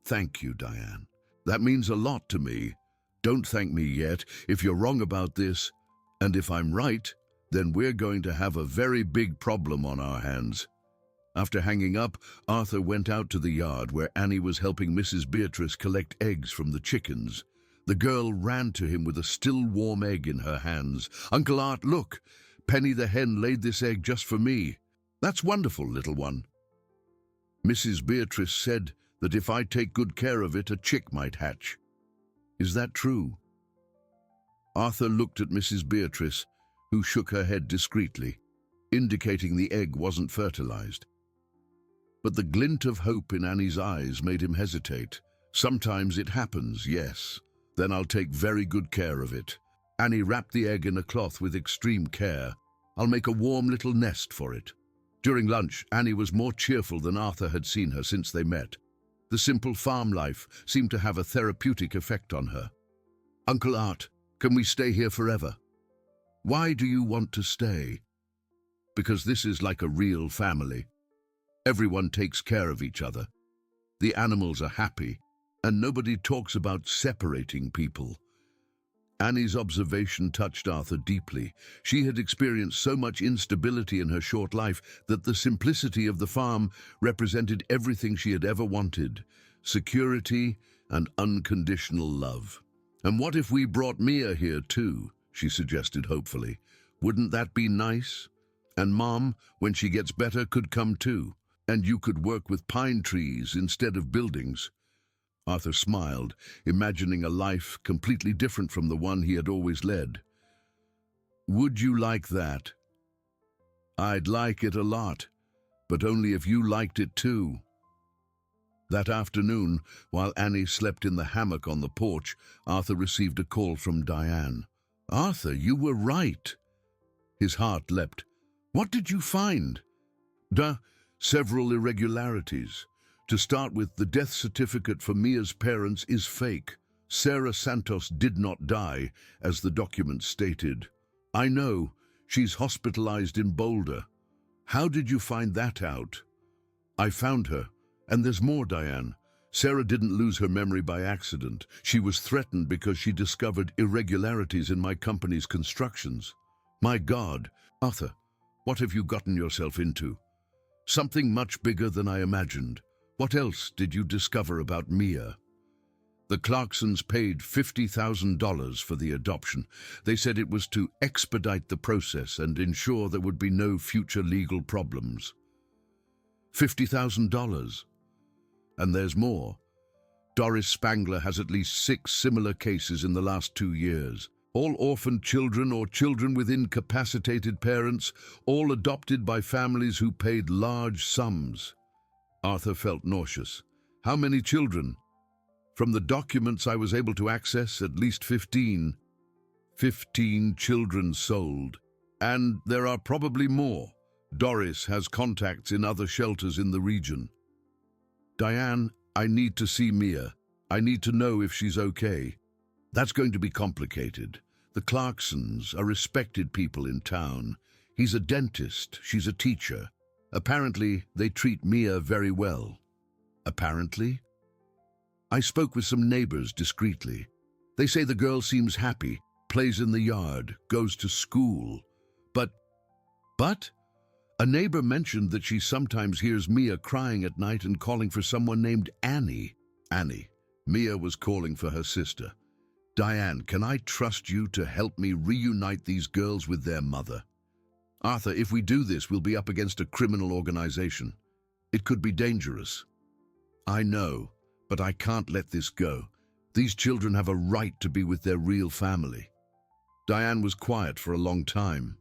Thank you, Diane. That means a lot to me. Don't thank me yet. If you're wrong about this, and if I'm right, then we're going to have a very big problem on our hands. After hanging up, Arthur went out to the yard where Annie was helping Mrs. Beatrice collect eggs from the chickens. The girl ran to him with a still warm egg in her hands. Uncle Art, look! Penny the hen laid this egg just for me. That's wonderful, little one. Mrs. Beatrice said that if I take good care of it, a chick might hatch. Is that true? Arthur looked at Mrs. Beatrice, who shook her head discreetly, indicating the egg wasn't fertilized. But the glint of hope in Annie's eyes made him hesitate. Sometimes it happens, yes. Then I'll take very good care of it. Annie wrapped the egg in a cloth with extreme care. I'll make a warm little nest for it. During lunch, Annie was more cheerful than Arthur had seen her since they met. The simple farm life seemed to have a therapeutic effect on her. Uncle Art, can we stay here forever? Why do you want to stay? Because this is like a real family. Everyone takes care of each other. The animals are happy, and nobody talks about separating people. Annie's observation touched Arthur deeply. She had experienced so much instability in her short life that the simplicity of the farm represented everything she had ever wanted: security and unconditional love. And what if we brought Mia here too? She suggested hopefully. Wouldn't that be nice? And Mom, when she gets better, could come too. And you could work with pine trees instead of buildings. Arthur smiled, imagining a life completely different from the one he had always led. Would you like that? I'd like it a lot, but only if you liked it too. That afternoon, while Annie slept in the hammock on the porch, Arthur received a call from Diane. Arthur, you were right. His heart leapt. What did you find? Several irregularities. To start with, the death certificate for Mia's parents is fake. Sarah Santos did not die, as the document stated. I know. She's hospitalized in Boulder. How did you find that out? I found her. And there's more, Diane. Sarah didn't lose her memory by accident. She was threatened because she discovered irregularities in my company's constructions. My God, Arthur, what have you gotten yourself into? Something much bigger than I imagined. What else did you discover about Mia? The Clarksons paid $50,000 for the adoption. They said it was to expedite the process and ensure there would be no future legal problems. $50,000. And there's more. Doris Spangler has at least 6 similar cases in the last 2 years. All orphaned children or children with incapacitated parents, all adopted by families who paid large sums. Arthur felt nauseous. How many children? From the documents I was able to access, at least 15. 15 children sold. And there are probably more. Doris has contacts in other shelters in the region. Diane, I need to see Mia. I need to know if she's okay. That's going to be complicated. The Clarksons are respected people in town. He's a dentist, she's a teacher. Apparently, they treat Mia very well. Apparently? I spoke with some neighbors discreetly. They say the girl seems happy, plays in the yard, goes to school. But? A neighbor mentioned that she sometimes hears Mia crying at night and calling for someone named Annie. Annie. Mia was calling for her sister. Diane, can I trust you to help me reunite these girls with their mother? Arthur, if we do this, we'll be up against a criminal organization. It could be dangerous. I know, but I can't let this go. These children have a right to be with their real family. Diane was quiet for a long time.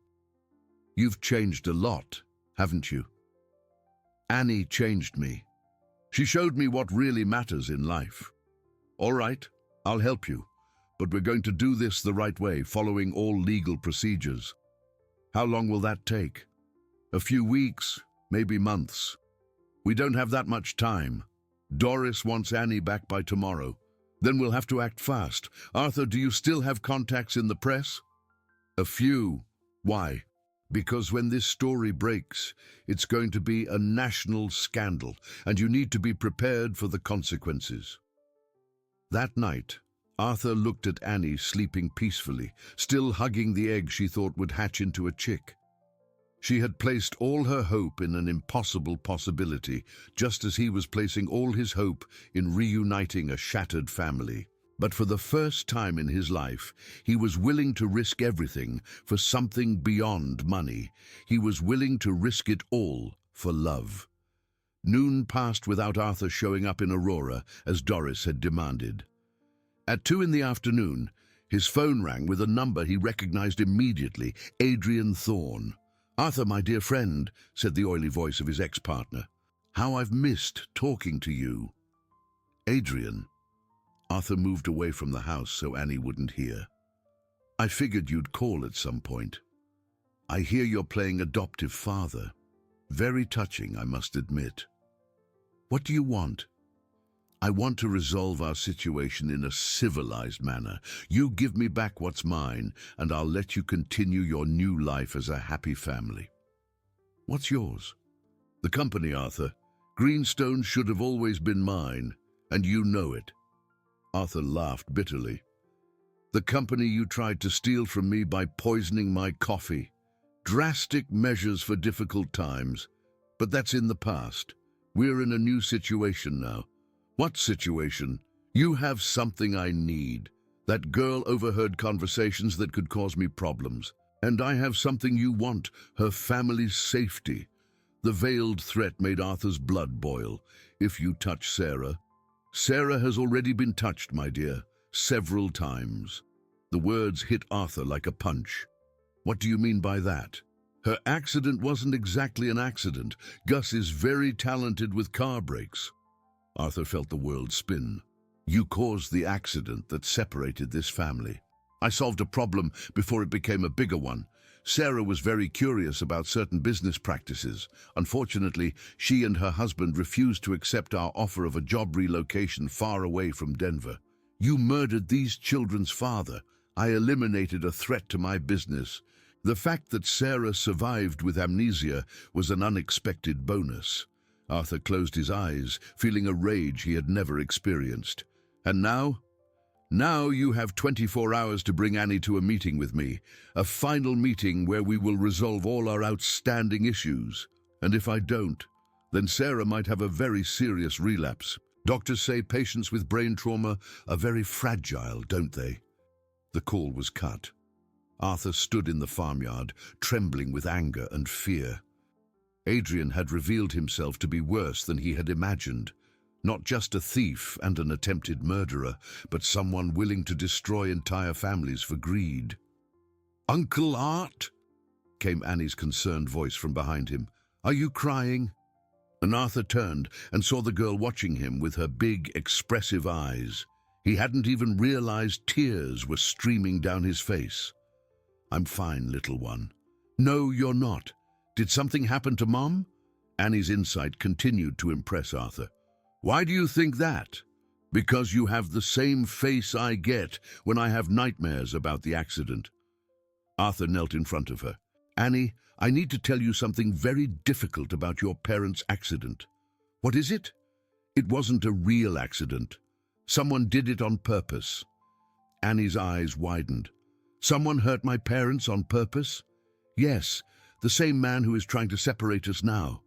You've changed a lot, haven't you? Annie changed me. She showed me what really matters in life. All right, I'll help you, but we're going to do this the right way, following all legal procedures. How long will that take? A few weeks, maybe months. We don't have that much time. Doris wants Annie back by tomorrow. Then we'll have to act fast. Arthur, do you still have contacts in the press? A few. Why? Because when this story breaks, it's going to be a national scandal, and you need to be prepared for the consequences. That night, Arthur looked at Annie sleeping peacefully, still hugging the egg she thought would hatch into a chick. She had placed all her hope in an impossible possibility, just as he was placing all his hope in reuniting a shattered family. But for the first time in his life, he was willing to risk everything for something beyond money. He was willing to risk it all for love. Noon passed without Arthur showing up in Aurora, as Doris had demanded. At 2 in the afternoon, his phone rang with a number he recognized immediately, Adrian Thorne. "Arthur, my dear friend," said the oily voice of his ex-partner. "How I've missed talking to you." "Adrian." Arthur moved away from the house so Annie wouldn't hear. "I figured you'd call at some point. I hear you're playing adoptive father. Very touching, I must admit. What do you want?" "I want to resolve our situation in a civilized manner. You give me back what's mine, and I'll let you continue your new life as a happy family." "What's yours?" "The company, Arthur. Greenstone should have always been mine, and you know it." Arthur laughed bitterly. "The company you tried to steal from me by poisoning my coffee. Drastic measures for difficult times. But that's in the past. We're in a new situation now." "What situation?" "You have something I need. That girl overheard conversations that could cause me problems. And I have something you want, her family's safety." The veiled threat made Arthur's blood boil. "If you touch Sarah..." "Sarah has already been touched, my dear, several times." The words hit Arthur like a punch. "What do you mean by that?" "Her accident wasn't exactly an accident. Gus is very talented with car brakes." Arthur felt the world spin. "You caused the accident that separated this family." "I solved a problem before it became a bigger one. Sarah was very curious about certain business practices. Unfortunately, she and her husband refused to accept our offer of a job relocation far away from Denver. You murdered these children's father. I eliminated a threat to my business. The fact that Sarah survived with amnesia was an unexpected bonus." Arthur closed his eyes, feeling a rage he had never experienced. "And now? Now you have 24 hours to bring Annie to a meeting with me, a final meeting where we will resolve all our outstanding issues. And if I don't, then Sarah might have a very serious relapse. Doctors say patients with brain trauma are very fragile, don't they?" The call was cut. Arthur stood in the farmyard, trembling with anger and fear. Adrian had revealed himself to be worse than he had imagined. Not just a thief and an attempted murderer, but someone willing to destroy entire families for greed. "Uncle Art?" came Annie's concerned voice from behind him. "Are you crying?" And Arthur turned and saw the girl watching him with her big, expressive eyes. He hadn't even realized tears were streaming down his face. "I'm fine, little one." "No, you're not. Did something happen to Mom?" Annie's insight continued to impress Arthur. "Why do you think that?" "Because you have the same face I get when I have nightmares about the accident." Arthur knelt in front of her. "Annie, I need to tell you something very difficult about your parents' accident." "What is it?" "It wasn't a real accident. Someone did it on purpose." Annie's eyes widened. "Someone hurt my parents on purpose?" "Yes, the same man who is trying to separate us now."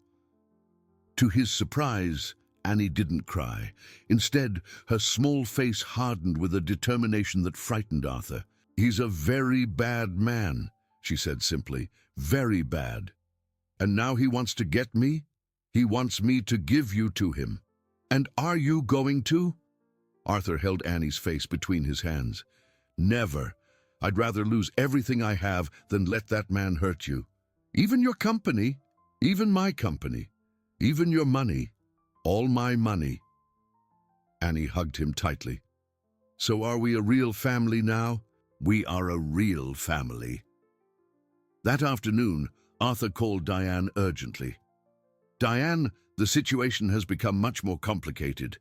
To his surprise, Annie didn't cry. Instead, her small face hardened with a determination that frightened Arthur. "He's a very bad man," she said simply. "Very bad. And now he wants to get me? He wants me to give you to him. And are you going to?" Arthur held Annie's face between his hands. "Never. I'd rather lose everything I have than let that man hurt you. Even your company, even my company, even your money, all my money." Annie hugged him tightly. "So are we a real family now?" "We are a real family." That afternoon, Arthur called Diane urgently. "Diane, the situation has become much more complicated.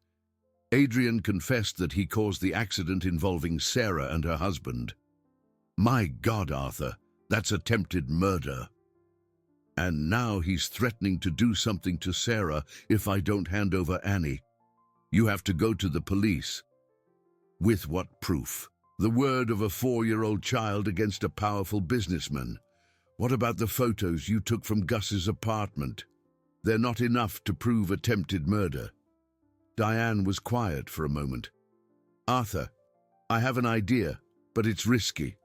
Adrian confessed that he caused the accident involving Sarah and her husband." "My God, Arthur, that's attempted murder. And now he's threatening to do something to Sarah if I don't hand over Annie. You have to go to the police." "With what proof?" "The word of a 4-year-old child against a powerful businessman." "What about the photos you took from Gus's apartment?" "They're not enough to prove attempted murder." Diane was quiet for a moment. "Arthur, I have an idea, but it's risky."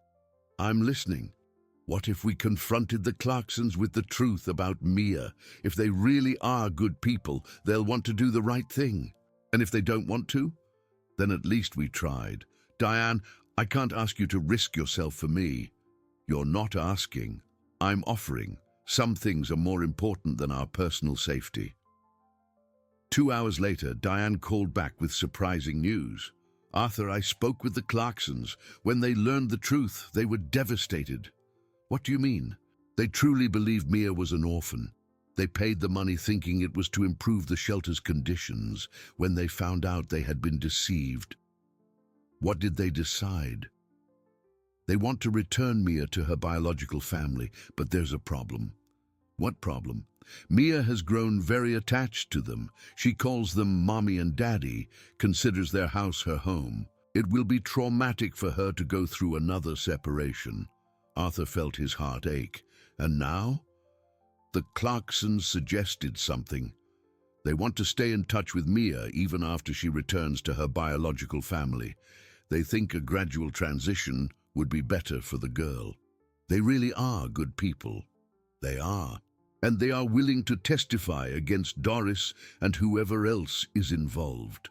"I'm listening." "What if we confronted the Clarksons with the truth about Mia? If they really are good people, they'll want to do the right thing. And if they don't want to, then at least we tried." "Diane, I can't ask you to risk yourself for me." "You're not asking. I'm offering. Some things are more important than our personal safety." 2 hours later, Diane called back with surprising news. "Arthur, I spoke with the Clarksons. When they learned the truth, they were devastated." "What do you mean?" "They truly believed Mia was an orphan. They paid the money thinking it was to improve the shelter's conditions. When they found out, they had been deceived." "What did they decide?" "They want to return Mia to her biological family, but there's a problem." "What problem?" "Mia has grown very attached to them. She calls them Mommy and Daddy, considers their house her home. It will be traumatic for her to go through another separation." Arthur felt his heart ache. "And now?" "The Clarksons suggested something. They want to stay in touch with Mia even after she returns to her biological family. They think a gradual transition would be better for the girl. They really are good people. They are. And they are willing to testify against Doris and whoever else is involved."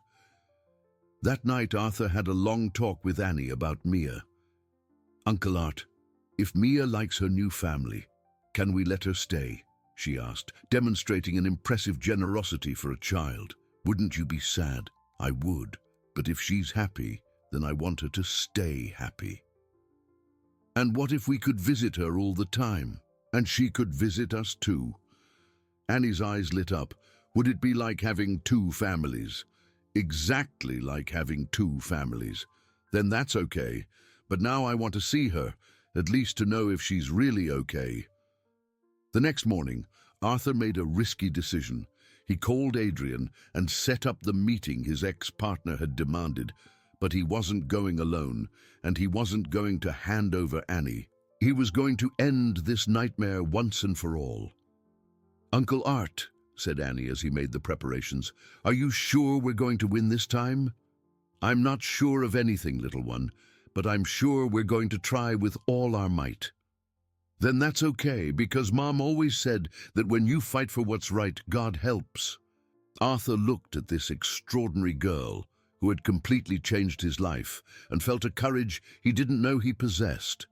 That night, Arthur had a long talk with Annie about Mia. "Uncle Art, if Mia likes her new family, can we let her stay?" she asked, demonstrating an impressive generosity for a child. "Wouldn't you be sad?" "I would, but if she's happy, then I want her to stay happy." "And what if we could visit her all the time? And she could visit us too?" Annie's eyes lit up. "Would it be like having 2 families?" "Exactly like having 2 families." "Then that's okay. But now I want to see her, at least to know if she's really okay." The next morning, Arthur made a risky decision. He called Adrian and set up the meeting his ex-partner had demanded, but he wasn't going alone, and he wasn't going to hand over Annie. He was going to end this nightmare once and for all. "Uncle Art," said Annie as he made the preparations, "are you sure we're going to win this time?" "I'm not sure of anything, little one, but I'm sure we're going to try with all our might." "Then that's okay, because Mom always said that when you fight for what's right, God helps." Arthur looked at this extraordinary girl who had completely changed his life and felt a courage he didn't know he possessed.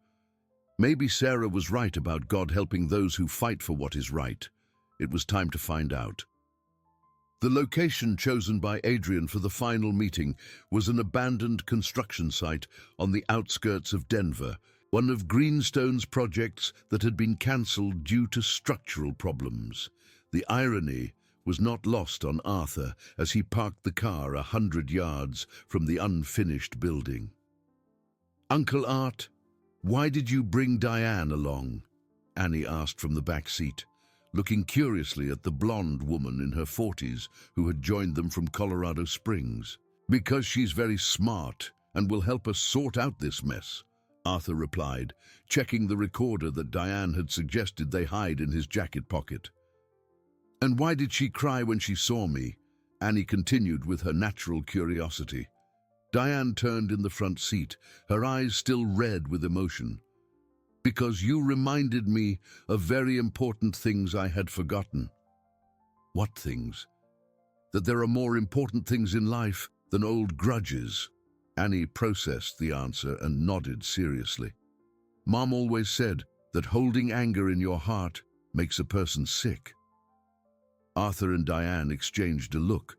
Maybe Sarah was right about God helping those who fight for what is right. It was time to find out. The location chosen by Adrian for the final meeting was an abandoned construction site on the outskirts of Denver, one of Greenstone's projects that had been cancelled due to structural problems. The irony was not lost on Arthur as he parked the car 100 yards from the unfinished building. "Uncle Art, why did you bring Diane along?" Annie asked from the back seat, looking curiously at the blonde woman in her 40s who had joined them from Colorado Springs. "Because she's very smart and will help us sort out this mess," Arthur replied, checking the recorder that Diane had suggested they hide in his jacket pocket. "And why did she cry when she saw me?" Annie continued with her natural curiosity. Diane turned in the front seat, her eyes still red with emotion. "Because you reminded me of very important things I had forgotten." "What things?" "That there are more important things in life than old grudges." Annie processed the answer and nodded seriously. "Mom always said that holding anger in your heart makes a person sick." Arthur and Diane exchanged a look.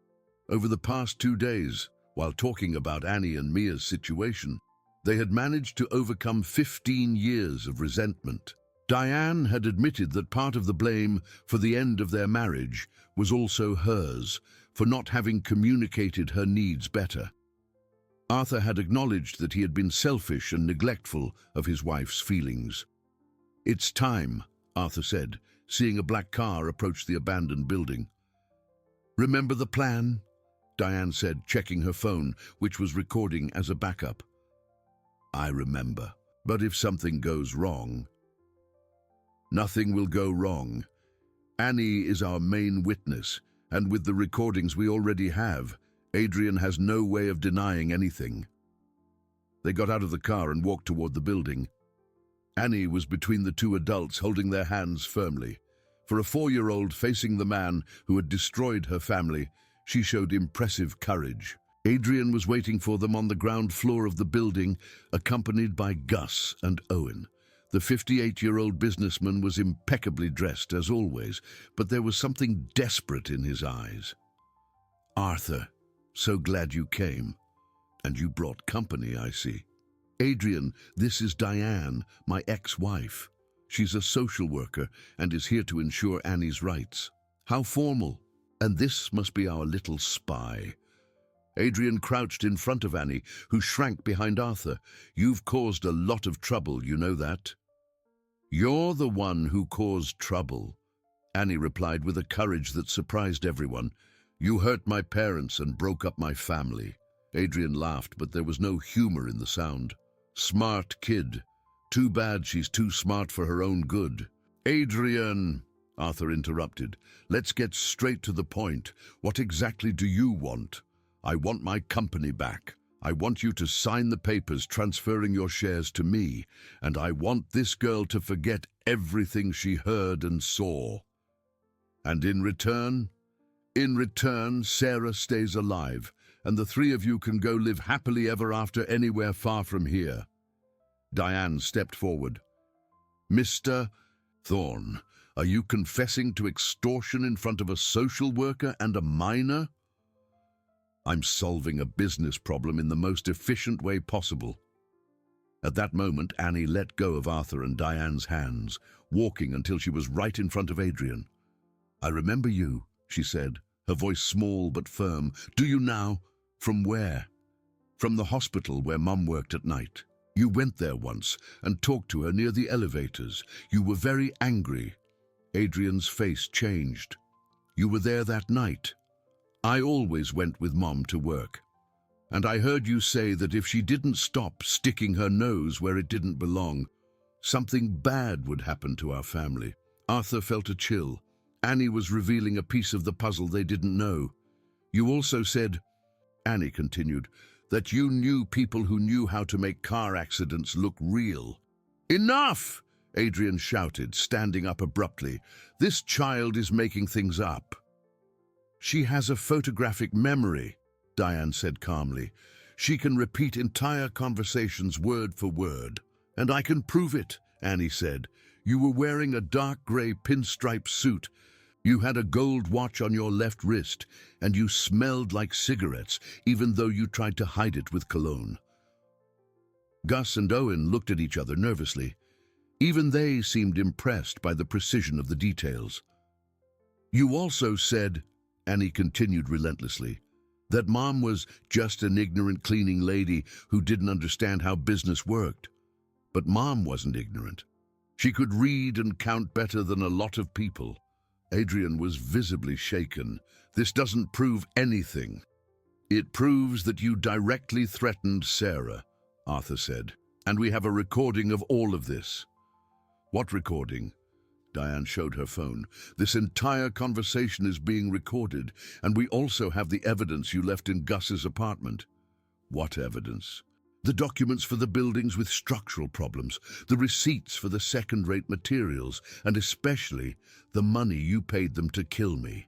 Over the past 2 days, while talking about Annie and Mia's situation, they had managed to overcome 15 years of resentment. Diane had admitted that part of the blame for the end of their marriage was also hers, for not having communicated her needs better. Arthur had acknowledged that he had been selfish and neglectful of his wife's feelings. "It's time," Arthur said, seeing a black car approach the abandoned building. "Remember the plan?" Diane said, checking her phone, which was recording as a backup. "I remember. But if something goes wrong..." "Nothing will go wrong. Annie is our main witness, and with the recordings we already have, Adrian has no way of denying anything." They got out of the car and walked toward the building. Annie was between the two adults, holding their hands firmly. For a 4-year-old facing the man who had destroyed her family, she showed impressive courage. Adrian was waiting for them on the ground floor of the building, accompanied by Gus and Owen. The 58-year-old businessman was impeccably dressed, as always, but there was something desperate in his eyes. "Arthur, so glad you came. And you brought company, I see. Adrian, this is Diane, my ex-wife. She's a social worker and is here to ensure Annie's rights." "How formal. And this must be our little spy." Adrian crouched in front of Annie, who shrank behind Arthur. "You've caused a lot of trouble, you know that?" "You're the one who caused trouble," Annie replied with a courage that surprised everyone. "You hurt my parents and broke up my family." Adrian laughed, but there was no humor in the sound. "Smart kid. Too bad she's too smart for her own good." "Adrian," Arthur interrupted, "let's get straight to the point. What exactly do you want?" "I want my company back. I want you to sign the papers transferring your shares to me, and I want this girl to forget everything she heard and saw." "And in return?" "In return, Sarah stays alive, and the 3 of you can go live happily ever after anywhere far from here." Diane stepped forward. "Mr. Thorne, are you confessing to extortion in front of a social worker and a minor?" "I'm solving a business problem in the most efficient way possible." At that moment, Annie let go of Arthur and Diane's hands, walking until she was right in front of Adrian. "I remember you," she said, her voice small but firm. "Do you now?" "From where?" "From the hospital where Mum worked at night. You went there once and talked to her near the elevators. You were very angry." Adrian's face changed. "You were there that night?" "I always went with Mom to work. And I heard you say that if she didn't stop sticking her nose where it didn't belong, something bad would happen to our family." Arthur felt a chill. Annie was revealing a piece of the puzzle they didn't know. "You also said," Annie continued, "that you knew people who knew how to make car accidents look real." "Enough!" Adrian shouted, standing up abruptly. "This child is making things up." "She has a photographic memory," Diane said calmly. "She can repeat entire conversations word for word." "And I can prove it," Annie said. "You were wearing a dark grey pinstripe suit You had a gold watch on your left wrist, and you smelled like cigarettes, even though you tried to hide it with cologne. Gus and Owen looked at each other nervously. Even they seemed impressed by the precision of the details. You also said, Annie continued relentlessly, that Mom was just an ignorant cleaning lady who didn't understand how business worked. But Mom wasn't ignorant. She could read and count better than a lot of people. Adrian was visibly shaken. This doesn't prove anything. It proves that you directly threatened Sarah, Arthur said. And we have a recording of all of this. What recording? Diane showed her phone. This entire conversation is being recorded, and we also have the evidence you left in Gus's apartment. What evidence? The documents for the buildings with structural problems, the receipts for the second-rate materials, and especially the money you paid them to kill me.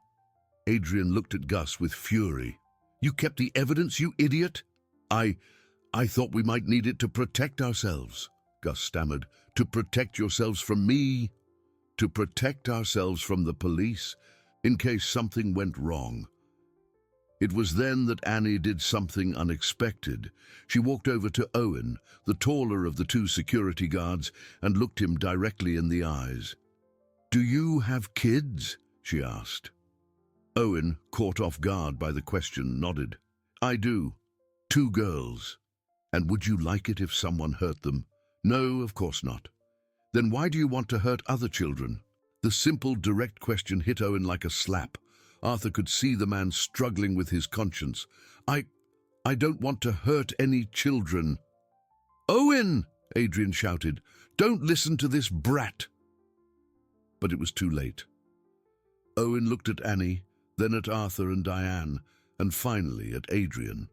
Adrian looked at Gus with fury. You kept the evidence, you idiot? I thought we might need it to protect ourselves, Gus stammered. To protect yourselves from me? To protect ourselves from the police, in case something went wrong. It was then that Annie did something unexpected. She walked over to Owen, the taller of the two security guards, and looked him directly in the eyes. Do you have kids? She asked. Owen, caught off guard by the question, nodded. I do. 2 girls. And would you like it if someone hurt them? No, of course not. Then why do you want to hurt other children? The simple, direct question hit Owen like a slap. Arthur could see the man struggling with his conscience. I don't want to hurt any children. Owen! Adrian shouted. Don't listen to this brat. But it was too late. Owen looked at Annie, then at Arthur and Diane, and finally at Adrian.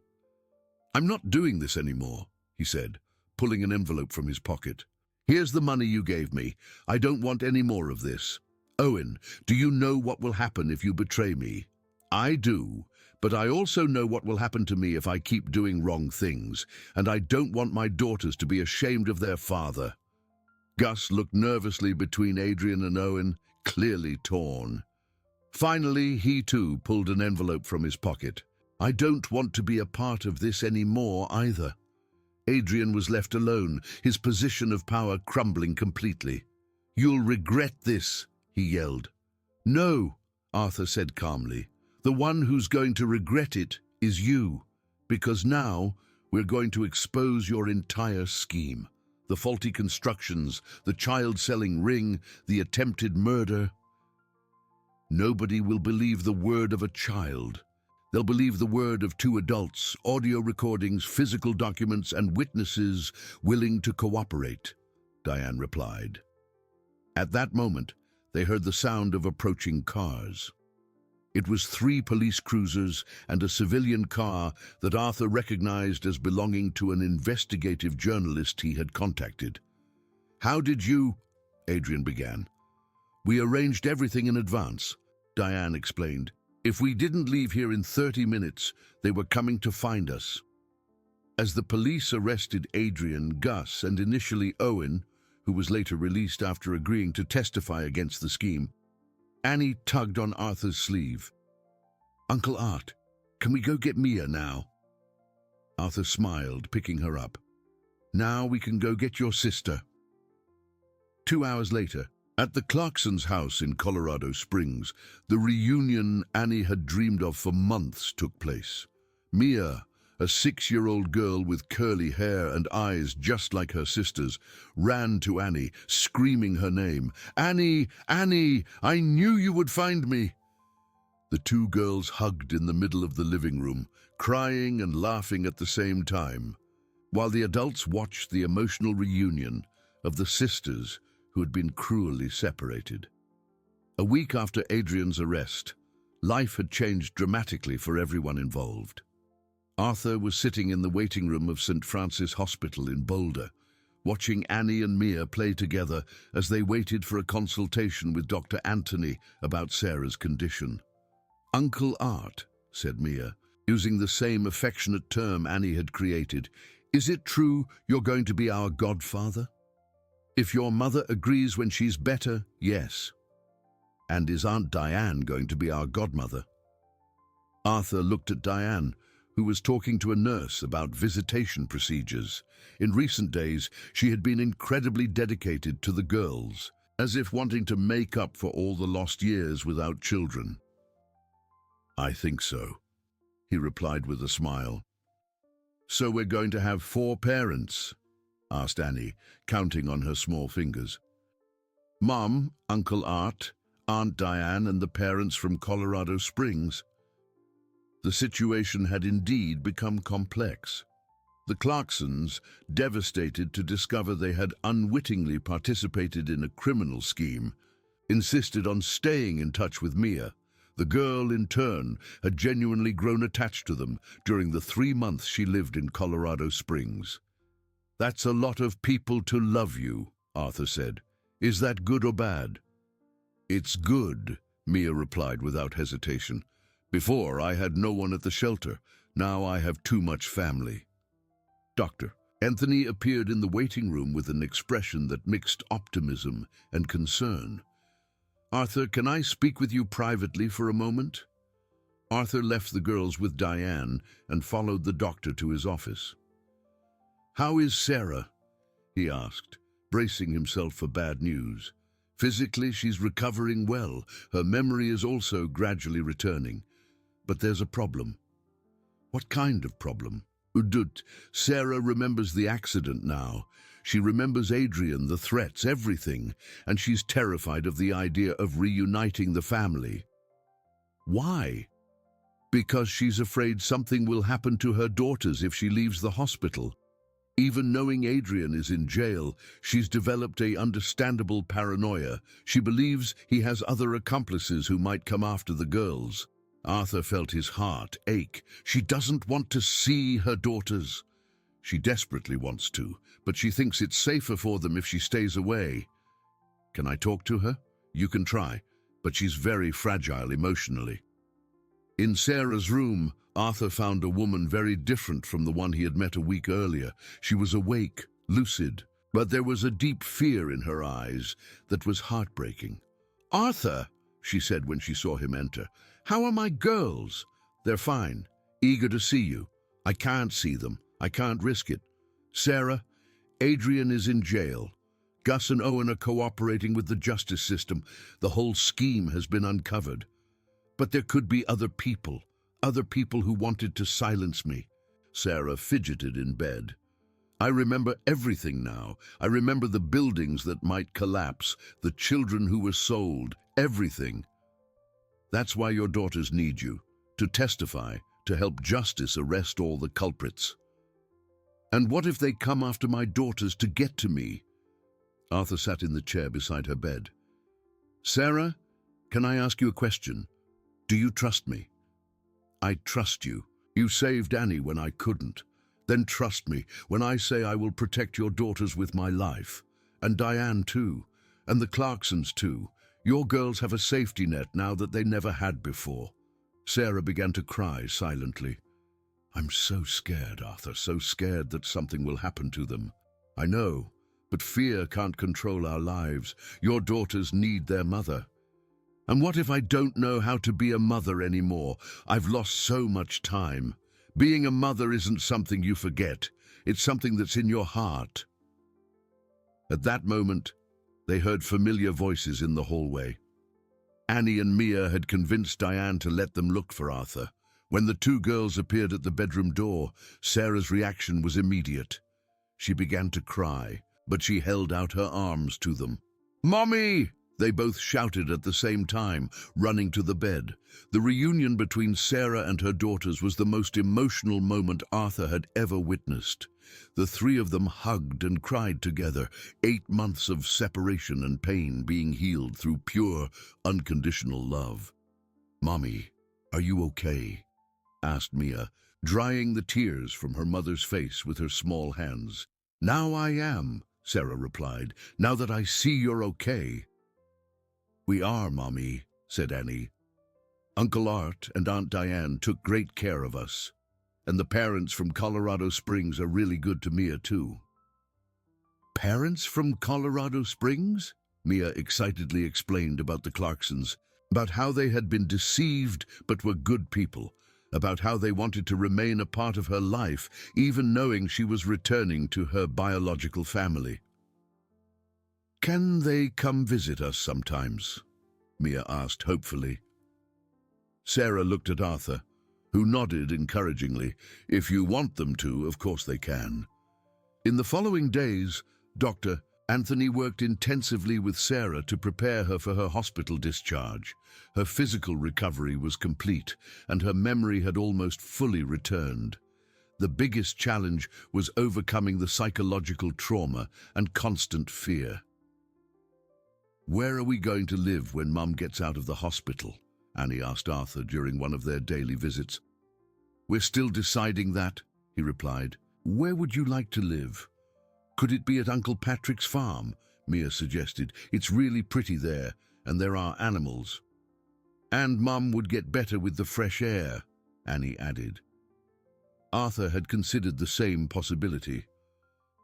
I'm not doing this anymore, he said, pulling an envelope from his pocket. Here's the money you gave me. I don't want any more of this. Owen, do you know what will happen if you betray me? I do, but I also know what will happen to me if I keep doing wrong things, and I don't want my daughters to be ashamed of their father. Gus looked nervously between Adrian and Owen, clearly torn. Finally, he too pulled an envelope from his pocket. I don't want to be a part of this anymore either. Adrian was left alone, his position of power crumbling completely. You'll regret this, he yelled. No, Arthur said calmly. The one who's going to regret it is you, because now we're going to expose your entire scheme. The faulty constructions, the child-selling ring, the attempted murder. Nobody will believe the word of a child. They'll believe the word of 2 adults, audio recordings, physical documents, and witnesses willing to cooperate, Diane replied. At that moment, they heard the sound of approaching cars. It was 3 police cruisers and a civilian car that Arthur recognized as belonging to an investigative journalist he had contacted. How did you? Adrian began. We arranged everything in advance, Diane explained. If we didn't leave here in 30 minutes, they were coming to find us. As the police arrested Adrian, Gus, and initially Owen, who was later released after agreeing to testify against the scheme, Annie tugged on Arthur's sleeve. Uncle Art, can we go get Mia now? Arthur smiled, picking her up. Now we can go get your sister. 2 hours later, at the Clarksons' house in Colorado Springs, the reunion Annie had dreamed of for months took place. Mia, a 6-year-old girl with curly hair and eyes just like her sister's, ran to Annie, screaming her name. Annie, Annie, I knew you would find me. The 2 girls hugged in the middle of the living room, crying and laughing at the same time, while the adults watched the emotional reunion of the sisters who had been cruelly separated. A week after Adrian's arrest, life had changed dramatically for everyone involved. Arthur was sitting in the waiting room of St. Francis Hospital in Boulder, watching Annie and Mia play together as they waited for a consultation with Dr. Anthony about Sarah's condition. Uncle Art, said Mia, using the same affectionate term Annie had created, is it true you're going to be our godfather? If your mother agrees when she's better, yes. And is Aunt Diane going to be our godmother? Arthur looked at Diane, who was talking to a nurse about visitation procedures. In recent days, she had been incredibly dedicated to the girls, as if wanting to make up for all the lost years without children. I think so, he replied with a smile. So we're going to have 4 parents? Asked Annie, counting on her small fingers. Mom, Uncle Art, Aunt Diane, and the parents from Colorado Springs. The situation had indeed become complex. The Clarksons, devastated to discover they had unwittingly participated in a criminal scheme, insisted on staying in touch with Mia. The girl, in turn, had genuinely grown attached to them during the 3 months she lived in Colorado Springs. That's a lot of people to love you, Arthur said. Is that good or bad? It's good, Mia replied without hesitation. Before, I had no one at the shelter. Now I have too much family. Doctor. Anthony appeared in the waiting room with an expression that mixed optimism and concern. Arthur, can I speak with you privately for a moment? Arthur left the girls with Diane and followed the doctor to his office. How is Sarah? He asked, bracing himself for bad news. Physically, she's recovering well. Her memory is also gradually returning. But there's a problem. What kind of problem? Udut, Sarah remembers the accident now. She remembers Adrian, the threats, everything, and she's terrified of the idea of reuniting the family. Why? Because she's afraid something will happen to her daughters if she leaves the hospital. Even knowing Adrian is in jail, she's developed an understandable paranoia. She believes he has other accomplices who might come after the girls. Arthur felt his heart ache. She doesn't want to see her daughters. She desperately wants to, but she thinks it's safer for them if she stays away. Can I talk to her? You can try, but she's very fragile emotionally. In Sarah's room, Arthur found a woman very different from the one he had met a week earlier. She was awake, lucid, but there was a deep fear in her eyes that was heartbreaking. Arthur, she said when she saw him enter, how are my girls? They're fine, eager to see you. I can't see them. I can't risk it. Sarah, Adrian is in jail. Gus and Owen are cooperating with the justice system. The whole scheme has been uncovered. But there could be other people who wanted to silence me. Sarah fidgeted in bed. I remember everything now. I remember the buildings that might collapse, the children who were sold, everything. That's why your daughters need you, to testify, to help justice arrest all the culprits. And what if they come after my daughters to get to me? Arthur sat in the chair beside her bed. Sarah, can I ask you a question? Do you trust me? I trust you. You saved Annie when I couldn't. Then trust me when I say I will protect your daughters with my life. And Diane too. And the Clarksons too. Your girls have a safety net now that they never had before. Sarah began to cry silently. I'm so scared, Arthur, so scared that something will happen to them. I know, but fear can't control our lives. Your daughters need their mother. And what if I don't know how to be a mother anymore? I've lost so much time. Being a mother isn't something you forget. It's something that's in your heart. At that moment, they heard familiar voices in the hallway. Annie and Mia had convinced Diane to let them look for Arthur. When the 2 girls appeared at the bedroom door, Sarah's reaction was immediate. She began to cry, but she held out her arms to them. Mommy! They both shouted at the same time, running to the bed. The reunion between Sarah and her daughters was the most emotional moment Arthur had ever witnessed. The 3 of them hugged and cried together, 8 months of separation and pain being healed through pure, unconditional love. Mommy, are you okay? Asked Mia, drying the tears from her mother's face with her small hands. Now I am, Sarah replied, now that I see you're okay. We are, Mommy, said Annie. Uncle Art and Aunt Diane took great care of us, and the parents from Colorado Springs are really good to Mia, too. Parents from Colorado Springs? Mia excitedly explained about the Clarksons, about how they had been deceived but were good people, about how they wanted to remain a part of her life, even knowing she was returning to her biological family. "Can they come visit us sometimes?" Mia asked hopefully. Sarah looked at Arthur, who nodded encouragingly. "If you want them to, of course they can." In the following days, Dr. Anthony worked intensively with Sarah to prepare her for her hospital discharge. Her physical recovery was complete, and her memory had almost fully returned. The biggest challenge was overcoming the psychological trauma and constant fear. "Where are we going to live when Mum gets out of the hospital?" Annie asked Arthur during one of their daily visits. "We're still deciding that," he replied. "Where would you like to live?" "Could it be at Uncle Patrick's farm?" Mia suggested. "It's really pretty there, and there are animals." "And Mum would get better with the fresh air," Annie added. Arthur had considered the same possibility.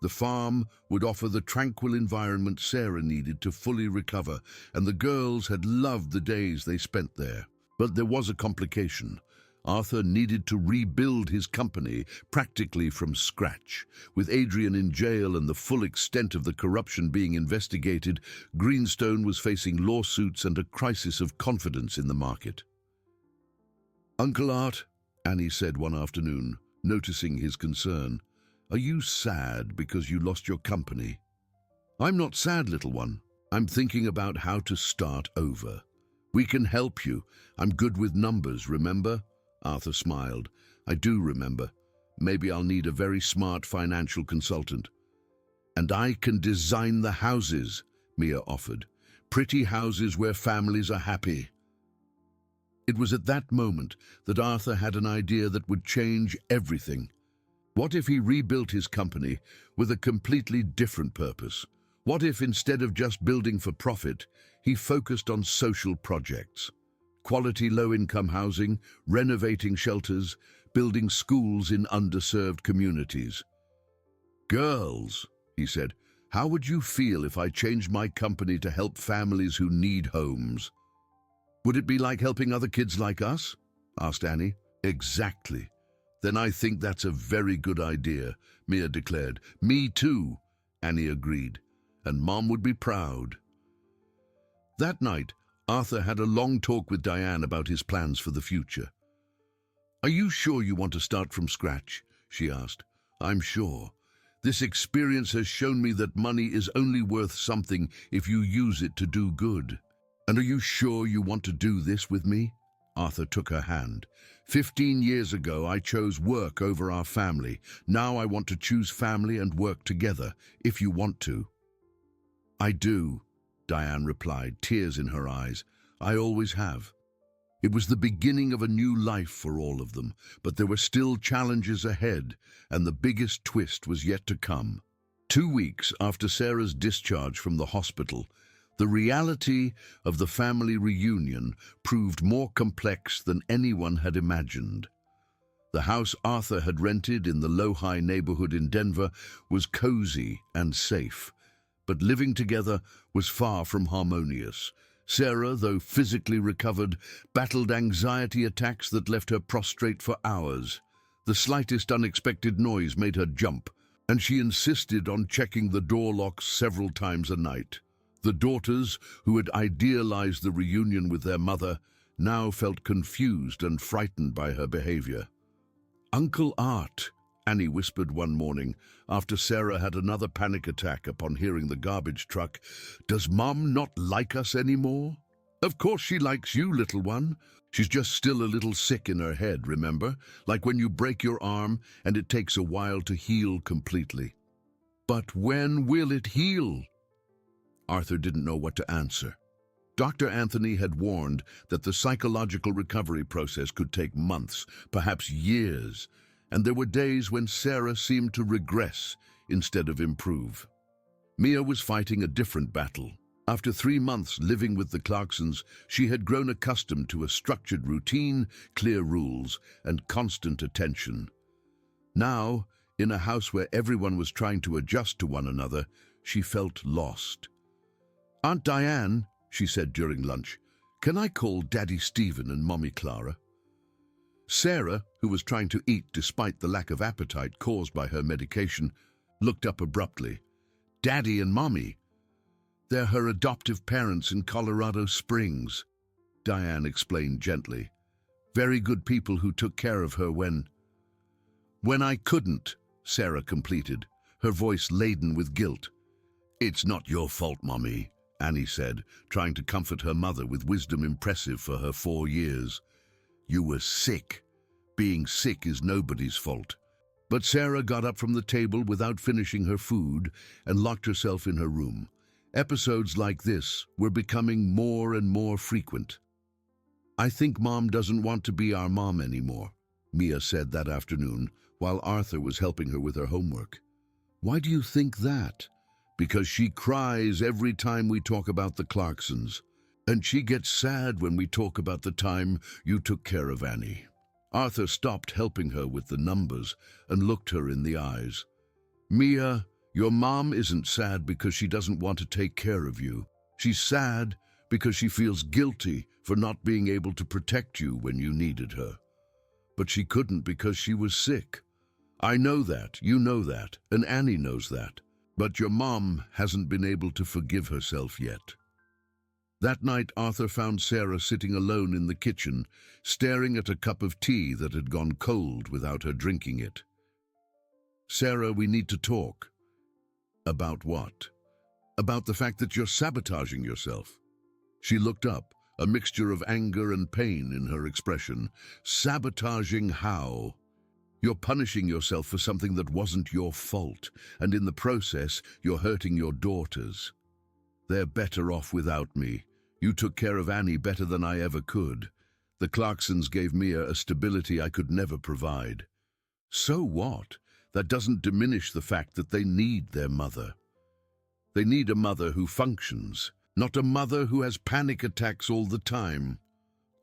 The farm would offer the tranquil environment Sarah needed to fully recover, and the girls had loved the days they spent there. But there was a complication. Arthur needed to rebuild his company practically from scratch. With Adrian in jail and the full extent of the corruption being investigated, Greenstone was facing lawsuits and a crisis of confidence in the market. "Uncle Art," Annie said one afternoon, noticing his concern, "are you sad because you lost your company?" "I'm not sad, little one. I'm thinking about how to start over. We can help you. I'm good with numbers, remember?" Arthur smiled. "I do remember. Maybe I'll need a very smart financial consultant." "And I can design the houses," Mia offered. "Pretty houses where families are happy." It was at that moment that Arthur had an idea that would change everything. What if he rebuilt his company with a completely different purpose? What if, instead of just building for profit, he focused on social projects? Quality low-income housing, renovating shelters, building schools in underserved communities. "Girls," he said, "how would you feel if I changed my company to help families who need homes?" "Would it be like helping other kids like us?" asked Annie. "Exactly. Then I think that's a very good idea," Mia declared. "Me too," Annie agreed. "And Mom would be proud." That night, Arthur had a long talk with Diane about his plans for the future. "Are you sure you want to start from scratch?" she asked. "I'm sure. This experience has shown me that money is only worth something if you use it to do good. And are you sure you want to do this with me?" Arthur took her hand. 15 years ago, I chose work over our family. Now I want to choose family and work together, if you want to." "I do," Diane replied, tears in her eyes. "I always have." It was the beginning of a new life for all of them, but there were still challenges ahead, and the biggest twist was yet to come. 2 weeks after Sarah's discharge from the hospital, the reality of the family reunion proved more complex than anyone had imagined. The house Arthur had rented in the Low-High neighborhood in Denver was cozy and safe, but living together was far from harmonious. Sarah, though physically recovered, battled anxiety attacks that left her prostrate for hours. The slightest unexpected noise made her jump, and she insisted on checking the door locks several times a night. The daughters, who had idealized the reunion with their mother, now felt confused and frightened by her behavior. "Uncle Art," Annie whispered one morning, after Sarah had another panic attack upon hearing the garbage truck, "does Mom not like us anymore?" "Of course she likes you, little one. She's just still a little sick in her head, remember? Like when you break your arm and it takes a while to heal completely." "But when will it heal?" Arthur didn't know what to answer. Dr. Anthony had warned that the psychological recovery process could take months, perhaps years, and there were days when Sarah seemed to regress instead of improve. Mia was fighting a different battle. After 3 months living with the Clarksons, she had grown accustomed to a structured routine, clear rules, and constant attention. Now, in a house where everyone was trying to adjust to one another, she felt lost. "Aunt Diane," she said during lunch, "can I call Daddy Stephen and Mommy Clara?" Sarah, who was trying to eat despite the lack of appetite caused by her medication, looked up abruptly. "Daddy and Mommy? They're her adoptive parents in Colorado Springs," Diane explained gently. "Very good people who took care of her when I couldn't," Sarah completed, her voice laden with guilt. "It's not your fault, Mommy," Annie said, trying to comfort her mother with wisdom impressive for her 4 years. "You were sick. Being sick is nobody's fault." But Sarah got up from the table without finishing her food and locked herself in her room. Episodes like this were becoming more and more frequent. "I think Mom doesn't want to be our mom anymore," Mia said that afternoon while Arthur was helping her with her homework. "Why do you think that?" "Because she cries every time we talk about the Clarksons, and she gets sad when we talk about the time you took care of Annie." Arthur stopped helping her with the numbers and looked her in the eyes. "Mia, your mom isn't sad because she doesn't want to take care of you. She's sad because she feels guilty for not being able to protect you when you needed her. But she couldn't because she was sick. I know that, you know that, and Annie knows that. But your mom hasn't been able to forgive herself yet." That night, Arthur found Sarah sitting alone in the kitchen, staring at a cup of tea that had gone cold without her drinking it. "Sarah, we need to talk." "About what?" "About the fact that you're sabotaging yourself." She looked up, a mixture of anger and pain in her expression. "Sabotaging how?" "You're punishing yourself for something that wasn't your fault, and in the process, you're hurting your daughters. They're better off without me. You took care of Annie better than I ever could. The Clarksons gave Mia a stability I could never provide." "So what? That doesn't diminish the fact that they need their mother. They need a mother who functions, not a mother who has panic attacks all the time."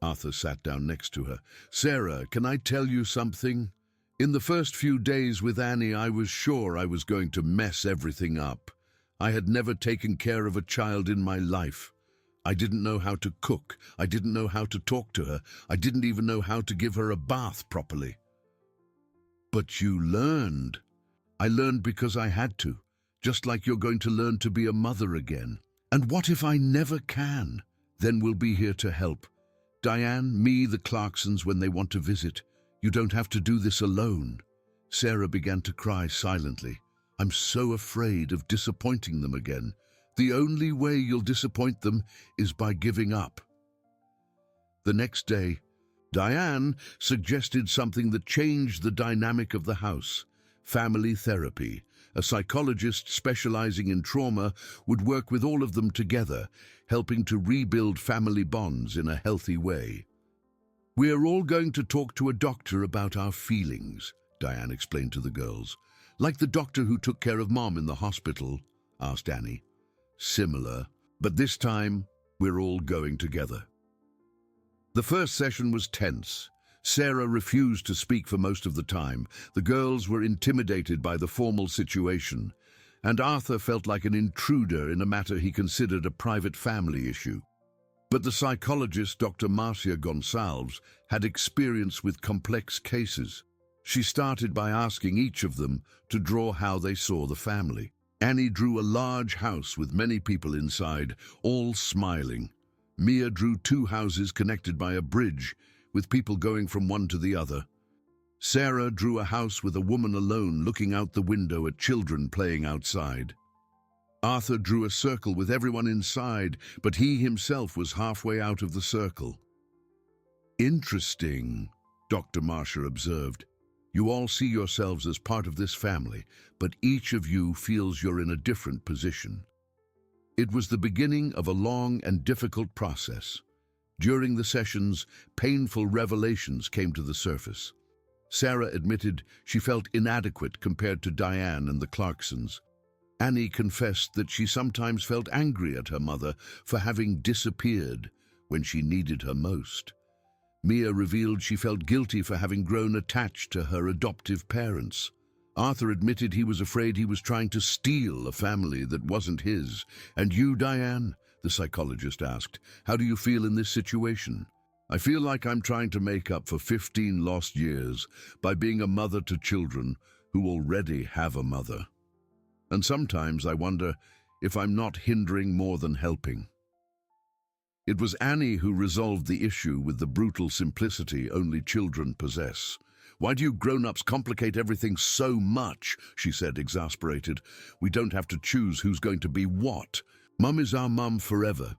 Arthur sat down next to her. "Sarah, can I tell you something? In the first few days with Annie, I was sure I was going to mess everything up. I had never taken care of a child in my life. I didn't know how to cook. I didn't know how to talk to her. I didn't even know how to give her a bath properly." "But you learned." "I learned because I had to, just like you're going to learn to be a mother again. And what if I never can? Then we'll be here to help. Diane, me, the Clarksons when they want to visit. You don't have to do this alone." Sarah began to cry silently. "I'm so afraid of disappointing them again. The only way you'll disappoint them is by giving up." The next day, Diane suggested something that changed the dynamic of the house: family therapy. A psychologist specializing in trauma would work with all of them together, helping to rebuild family bonds in a healthy way. "We're all going to talk to a doctor about our feelings," Diane explained to the girls. "Like the doctor who took care of Mom in the hospital?" asked Annie. "Similar, but this time we're all going together." The first session was tense. Sarah refused to speak for most of the time. The girls were intimidated by the formal situation, and Arthur felt like an intruder in a matter he considered a private family issue. But the psychologist, Dr. Marcia Gonsalves, had experience with complex cases. She started by asking each of them to draw how they saw the family. Annie drew a large house with many people inside, all smiling. Mia drew 2 houses connected by a bridge, with people going from one to the other. Sarah drew a house with a woman alone looking out the window at children playing outside. Arthur drew a circle with everyone inside, but he himself was halfway out of the circle. "Interesting," Dr. Marcia observed. "You all see yourselves as part of this family, but each of you feels you're in a different position." It was the beginning of a long and difficult process. During the sessions, painful revelations came to the surface. Sarah admitted she felt inadequate compared to Diane and the Clarksons. Annie confessed that she sometimes felt angry at her mother for having disappeared when she needed her most. Mia revealed she felt guilty for having grown attached to her adoptive parents. Arthur admitted he was afraid he was trying to steal a family that wasn't his. And you, Diane, the psychologist asked. "How do you feel in this situation?" "I feel like I'm trying to make up for 15 lost years by being a mother to children who already have a mother. And sometimes I wonder if I'm not hindering more than helping." It was Annie who resolved the issue with the brutal simplicity only children possess. "Why do you grown-ups complicate everything so much?" she said, exasperated. "We don't have to choose who's going to be what. Mum is our mum forever.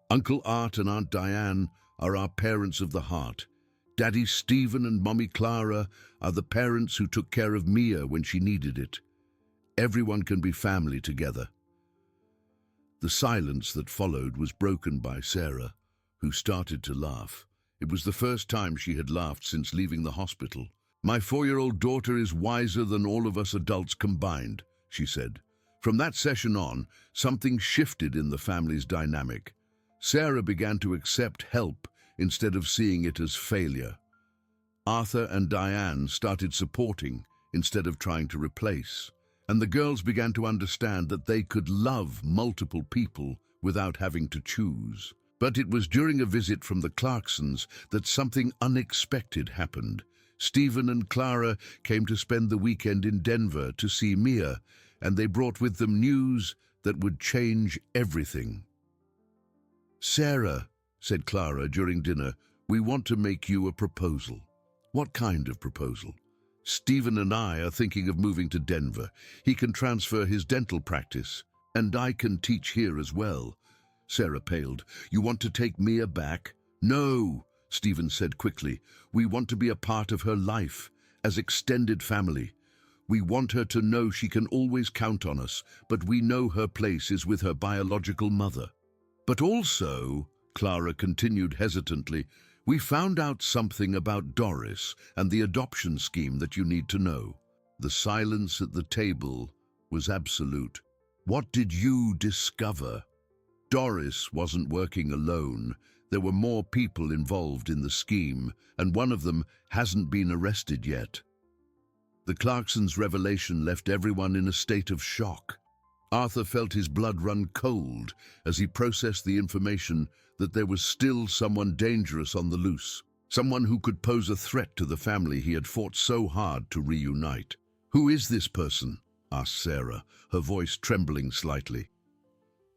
Uncle Art and Aunt Diane are our parents of the heart. Daddy Stephen and Mummy Clara are the parents who took care of Mia when she needed it. Everyone can be family together." The silence that followed was broken by Sarah, who started to laugh. It was the first time she had laughed since leaving the hospital. "My 4-year-old daughter is wiser than all of us adults combined," she said. From that session on, something shifted in the family's dynamic. Sarah began to accept help instead of seeing it as failure. Arthur and Diane started supporting instead of trying to replace. And the girls began to understand that they could love multiple people without having to choose. But it was during a visit from the Clarksons that something unexpected happened. Stephen and Clara came to spend the weekend in Denver to see Mia, and they brought with them news that would change everything. "Sarah," said Clara during dinner, "we want to make you a proposal." "What kind of proposal?" "Stephen and I are thinking of moving to Denver. He can transfer his dental practice, and I can teach here as well." Sarah paled. "You want to take Mia back?" "No," Stephen said quickly. "We want to be a part of her life, as extended family. We want her to know she can always count on us, but we know her place is with her biological mother." "But also," Clara continued hesitantly, "we found out something about Doris and the adoption scheme that you need to know." The silence at the table was absolute. "What did you discover?" "Doris wasn't working alone. There were more people involved in the scheme, and one of them hasn't been arrested yet." The Clarksons' revelation left everyone in a state of shock. Arthur felt his blood run cold as he processed the information that there was still someone dangerous on the loose, someone who could pose a threat to the family he had fought so hard to reunite. "Who is this person?" asked Sarah, her voice trembling slightly.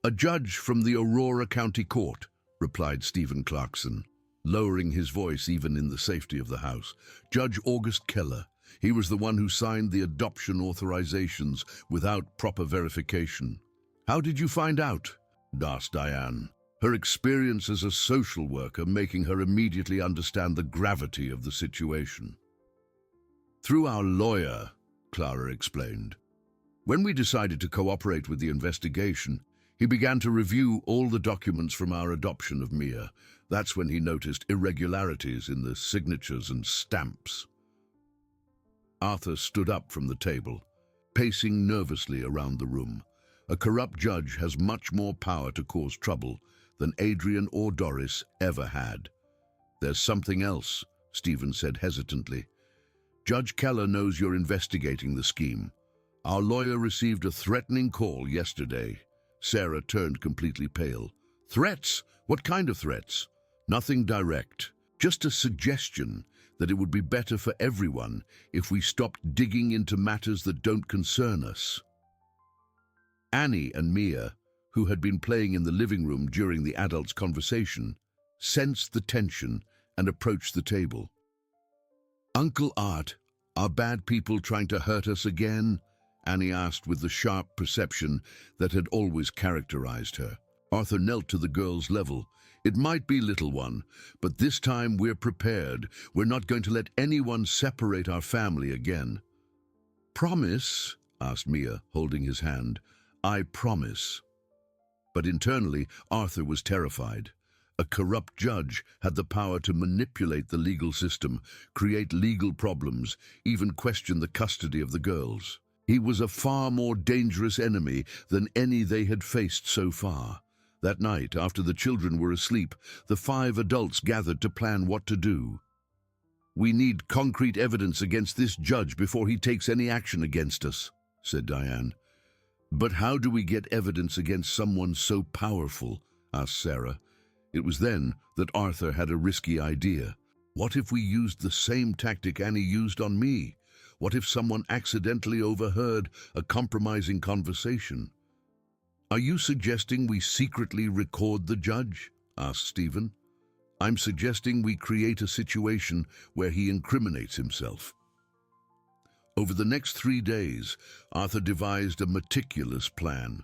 "A judge from the Aurora County Court," replied Stephen Clarkson, lowering his voice even in the safety of the house. "Judge August Keller. He was the one who signed the adoption authorizations without proper verification." "How did you find out?" asked Diane, her experience as a social worker making her immediately understand the gravity of the situation. "Through our lawyer," Clara explained. "When we decided to cooperate with the investigation, he began to review all the documents from our adoption of Mia. That's when he noticed irregularities in the signatures and stamps." Arthur stood up from the table, pacing nervously around the room. A corrupt judge has much more power to cause trouble than Adrian or Doris ever had. "There's something else," Stephen said hesitantly. "Judge Keller knows you're investigating the scheme. Our lawyer received a threatening call yesterday." Sarah turned completely pale. "Threats? What kind of threats?" "Nothing direct. Just a suggestion that it would be better for everyone if we stopped digging into matters that don't concern us." Annie and Mia, who had been playing in the living room during the adults' conversation, sensed the tension and approached the table. "Uncle Art, are bad people trying to hurt us again?" Annie asked with the sharp perception that had always characterized her. Arthur knelt to the girl's level. "It might be, little one, but this time we're prepared. We're not going to let anyone separate our family again." "Promise?" asked Mia, holding his hand. "I promise." But internally, Arthur was terrified. A corrupt judge had the power to manipulate the legal system, create legal problems, even question the custody of the girls. He was a far more dangerous enemy than any they had faced so far. That night, after the children were asleep, the 5 adults gathered to plan what to do. "We need concrete evidence against this judge before he takes any action against us," said Diane. "But how do we get evidence against someone so powerful?" asked Sarah. It was then that Arthur had a risky idea. What if we used the same tactic Annie used on me? What if someone accidentally overheard a compromising conversation? Are you suggesting we secretly record the judge? Asked Stephen. I'm suggesting we create a situation where he incriminates himself. Over the next 3 days, Arthur devised a meticulous plan.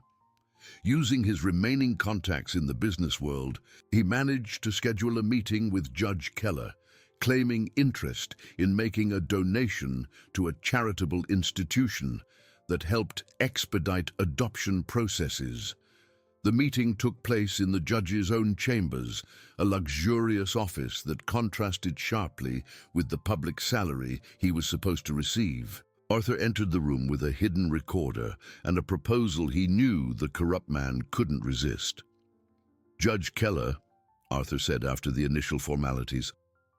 Using his remaining contacts in the business world, he managed to schedule a meeting with Judge Keller, claiming interest in making a donation to a charitable institution that helped expedite adoption processes. The meeting took place in the judge's own chambers, a luxurious office that contrasted sharply with the public salary he was supposed to receive. Arthur entered the room with a hidden recorder and a proposal he knew the corrupt man couldn't resist. "Judge Keller," Arthur said after the initial formalities,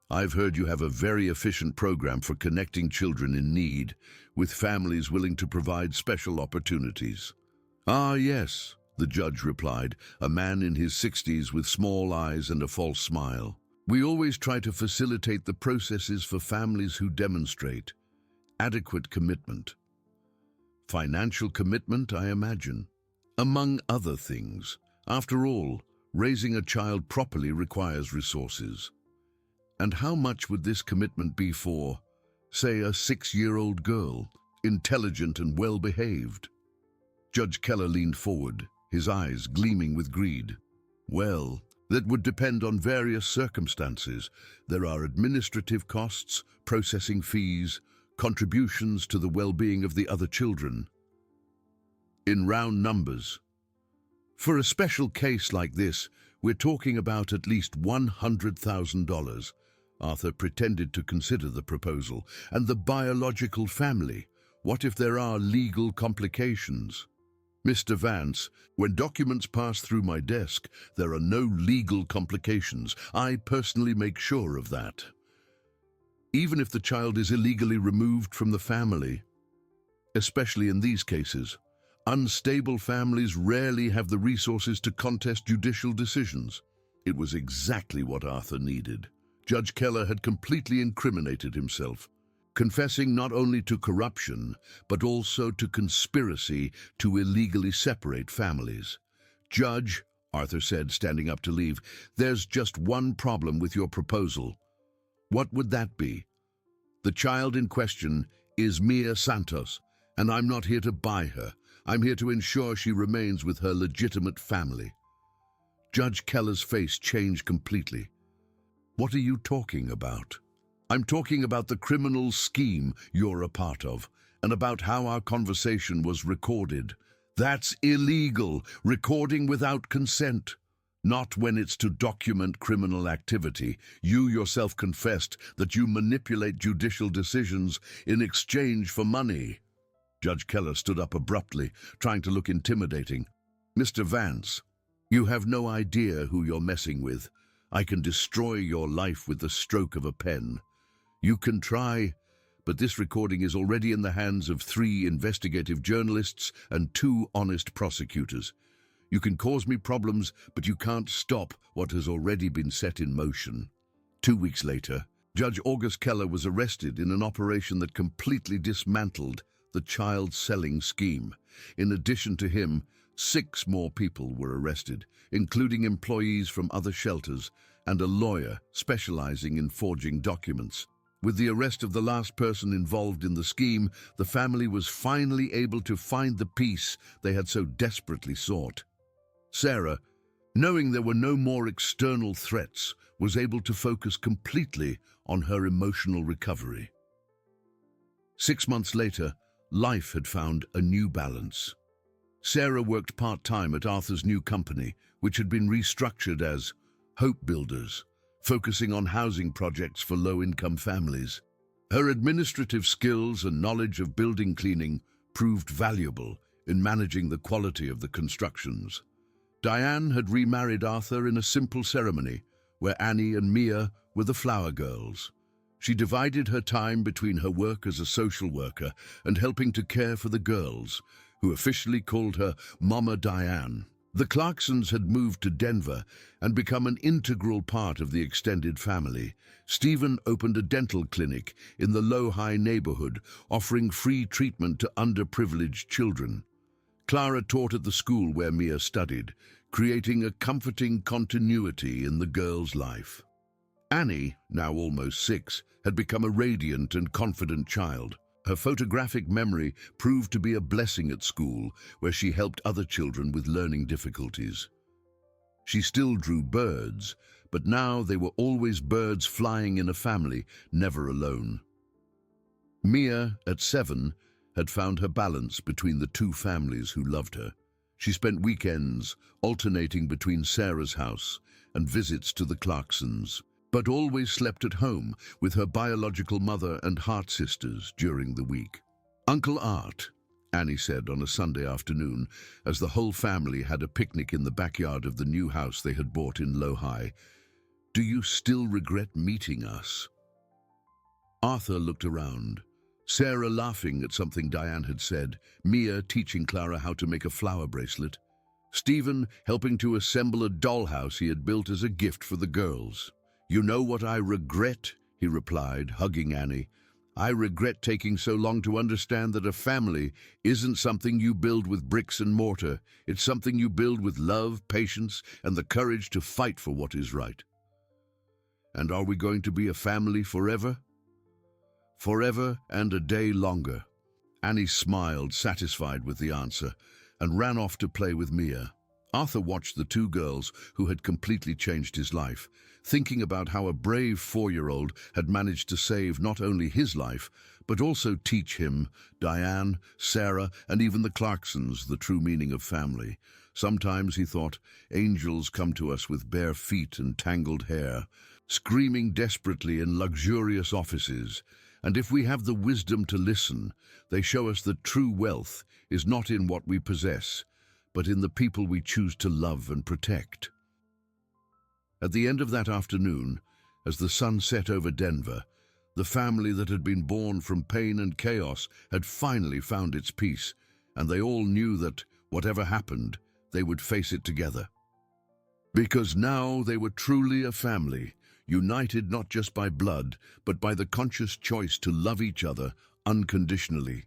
"I've heard you have a very efficient program for connecting children in need with families willing to provide special opportunities." "Ah, yes," the judge replied, a man in his 60s with small eyes and a false smile. "We always try to facilitate the processes for families who demonstrate adequate commitment. Financial commitment, I imagine. Among other things. After all, raising a child properly requires resources. And how much would this commitment be for, say, a 6-year-old girl, intelligent and well-behaved?" Judge Keller leaned forward, his eyes gleaming with greed. "Well, that would depend on various circumstances. There are administrative costs, processing fees, contributions to the well-being of the other children. In round numbers. For a special case like this, we're talking about at least $100,000. Arthur pretended to consider the proposal. "And the biological family? What if there are legal complications?" "Mr. Vance, when documents pass through my desk, there are no legal complications. I personally make sure of that. Even if the child is illegally removed from the family. Especially in these cases, unstable families rarely have the resources to contest judicial decisions." It was exactly what Arthur needed. Judge Keller had completely incriminated himself, confessing not only to corruption, but also to conspiracy to illegally separate families. "Judge," Arthur said, standing up to leave, "there's just one problem with your proposal." "What would that be?" "The child in question is Mia Santos, and I'm not here to buy her. I'm here to ensure she remains with her legitimate family." Judge Keller's face changed completely. "What are you talking about?" "I'm talking about the criminal scheme you're a part of, and about how our conversation was recorded. That's illegal, recording without consent. Not when it's to document criminal activity. You yourself confessed that you manipulate judicial decisions in exchange for money." Judge Keller stood up abruptly, trying to look intimidating. "Mr. Vance, you have no idea who you're messing with. I can destroy your life with the stroke of a pen. You can try, but this recording is already in the hands of 3 investigative journalists and 2 honest prosecutors. You can cause me problems, but you can't stop what has already been set in motion." 2 weeks later, Judge August Keller was arrested in an operation that completely dismantled the child selling scheme. In addition to him, 6 more people were arrested, including employees from other shelters and a lawyer specializing in forging documents. With the arrest of the last person involved in the scheme, the family was finally able to find the peace they had so desperately sought. Sarah, knowing there were no more external threats, was able to focus completely on her emotional recovery. 6 months later, life had found a new balance. Sarah worked part-time at Arthur's new company, which had been restructured as Hope Builders, focusing on housing projects for low-income families. Her administrative skills and knowledge of building cleaning proved valuable in managing the quality of the constructions. Diane had remarried Arthur in a simple ceremony, where Annie and Mia were the flower girls. She divided her time between her work as a social worker and helping to care for the girls, who officially called her Mama Diane. The Clarksons had moved to Denver and become an integral part of the extended family. Stephen opened a dental clinic in the Low-High neighborhood, offering free treatment to underprivileged children. Clara taught at the school where Mia studied, creating a comforting continuity in the girl's life. Annie, now almost 6, had become a radiant and confident child. Her photographic memory proved to be a blessing at school, where she helped other children with learning difficulties. She still drew birds, but now they were always birds flying in a family, never alone. Mia, at 7, had found her balance between the two families who loved her. She spent weekends alternating between Sarah's house and visits to the Clarksons, but always slept at home with her biological mother and half-sisters during the week. "Uncle Art," Annie said on a Sunday afternoon, as the whole family had a picnic in the backyard of the new house they had bought in Low-High, "do you still regret meeting us?" Arthur looked around. Sarah laughing at something Diane had said, Mia teaching Clara how to make a flower bracelet, Stephen helping to assemble a dollhouse he had built as a gift for the girls. "You know what I regret?" he replied, hugging Annie. "I regret taking so long to understand that a family isn't something you build with bricks and mortar. It's something you build with love, patience, and the courage to fight for what is right." "And are we going to be a family forever?" "Forever and a day longer." Annie smiled, satisfied with the answer, and ran off to play with Mia. Arthur watched the two girls who had completely changed his life, thinking about how a brave 4-year-old had managed to save not only his life, but also teach him, Diane, Sarah, and even the Clarksons the true meaning of family. Sometimes, he thought, angels come to us with bare feet and tangled hair, screaming desperately in luxurious offices. And if we have the wisdom to listen, they show us that true wealth is not in what we possess, but in the people we choose to love and protect. At the end of that afternoon, as the sun set over Denver, the family that had been born from pain and chaos had finally found its peace, and they all knew that, whatever happened, they would face it together. Because now they were truly a family, united not just by blood, but by the conscious choice to love each other unconditionally.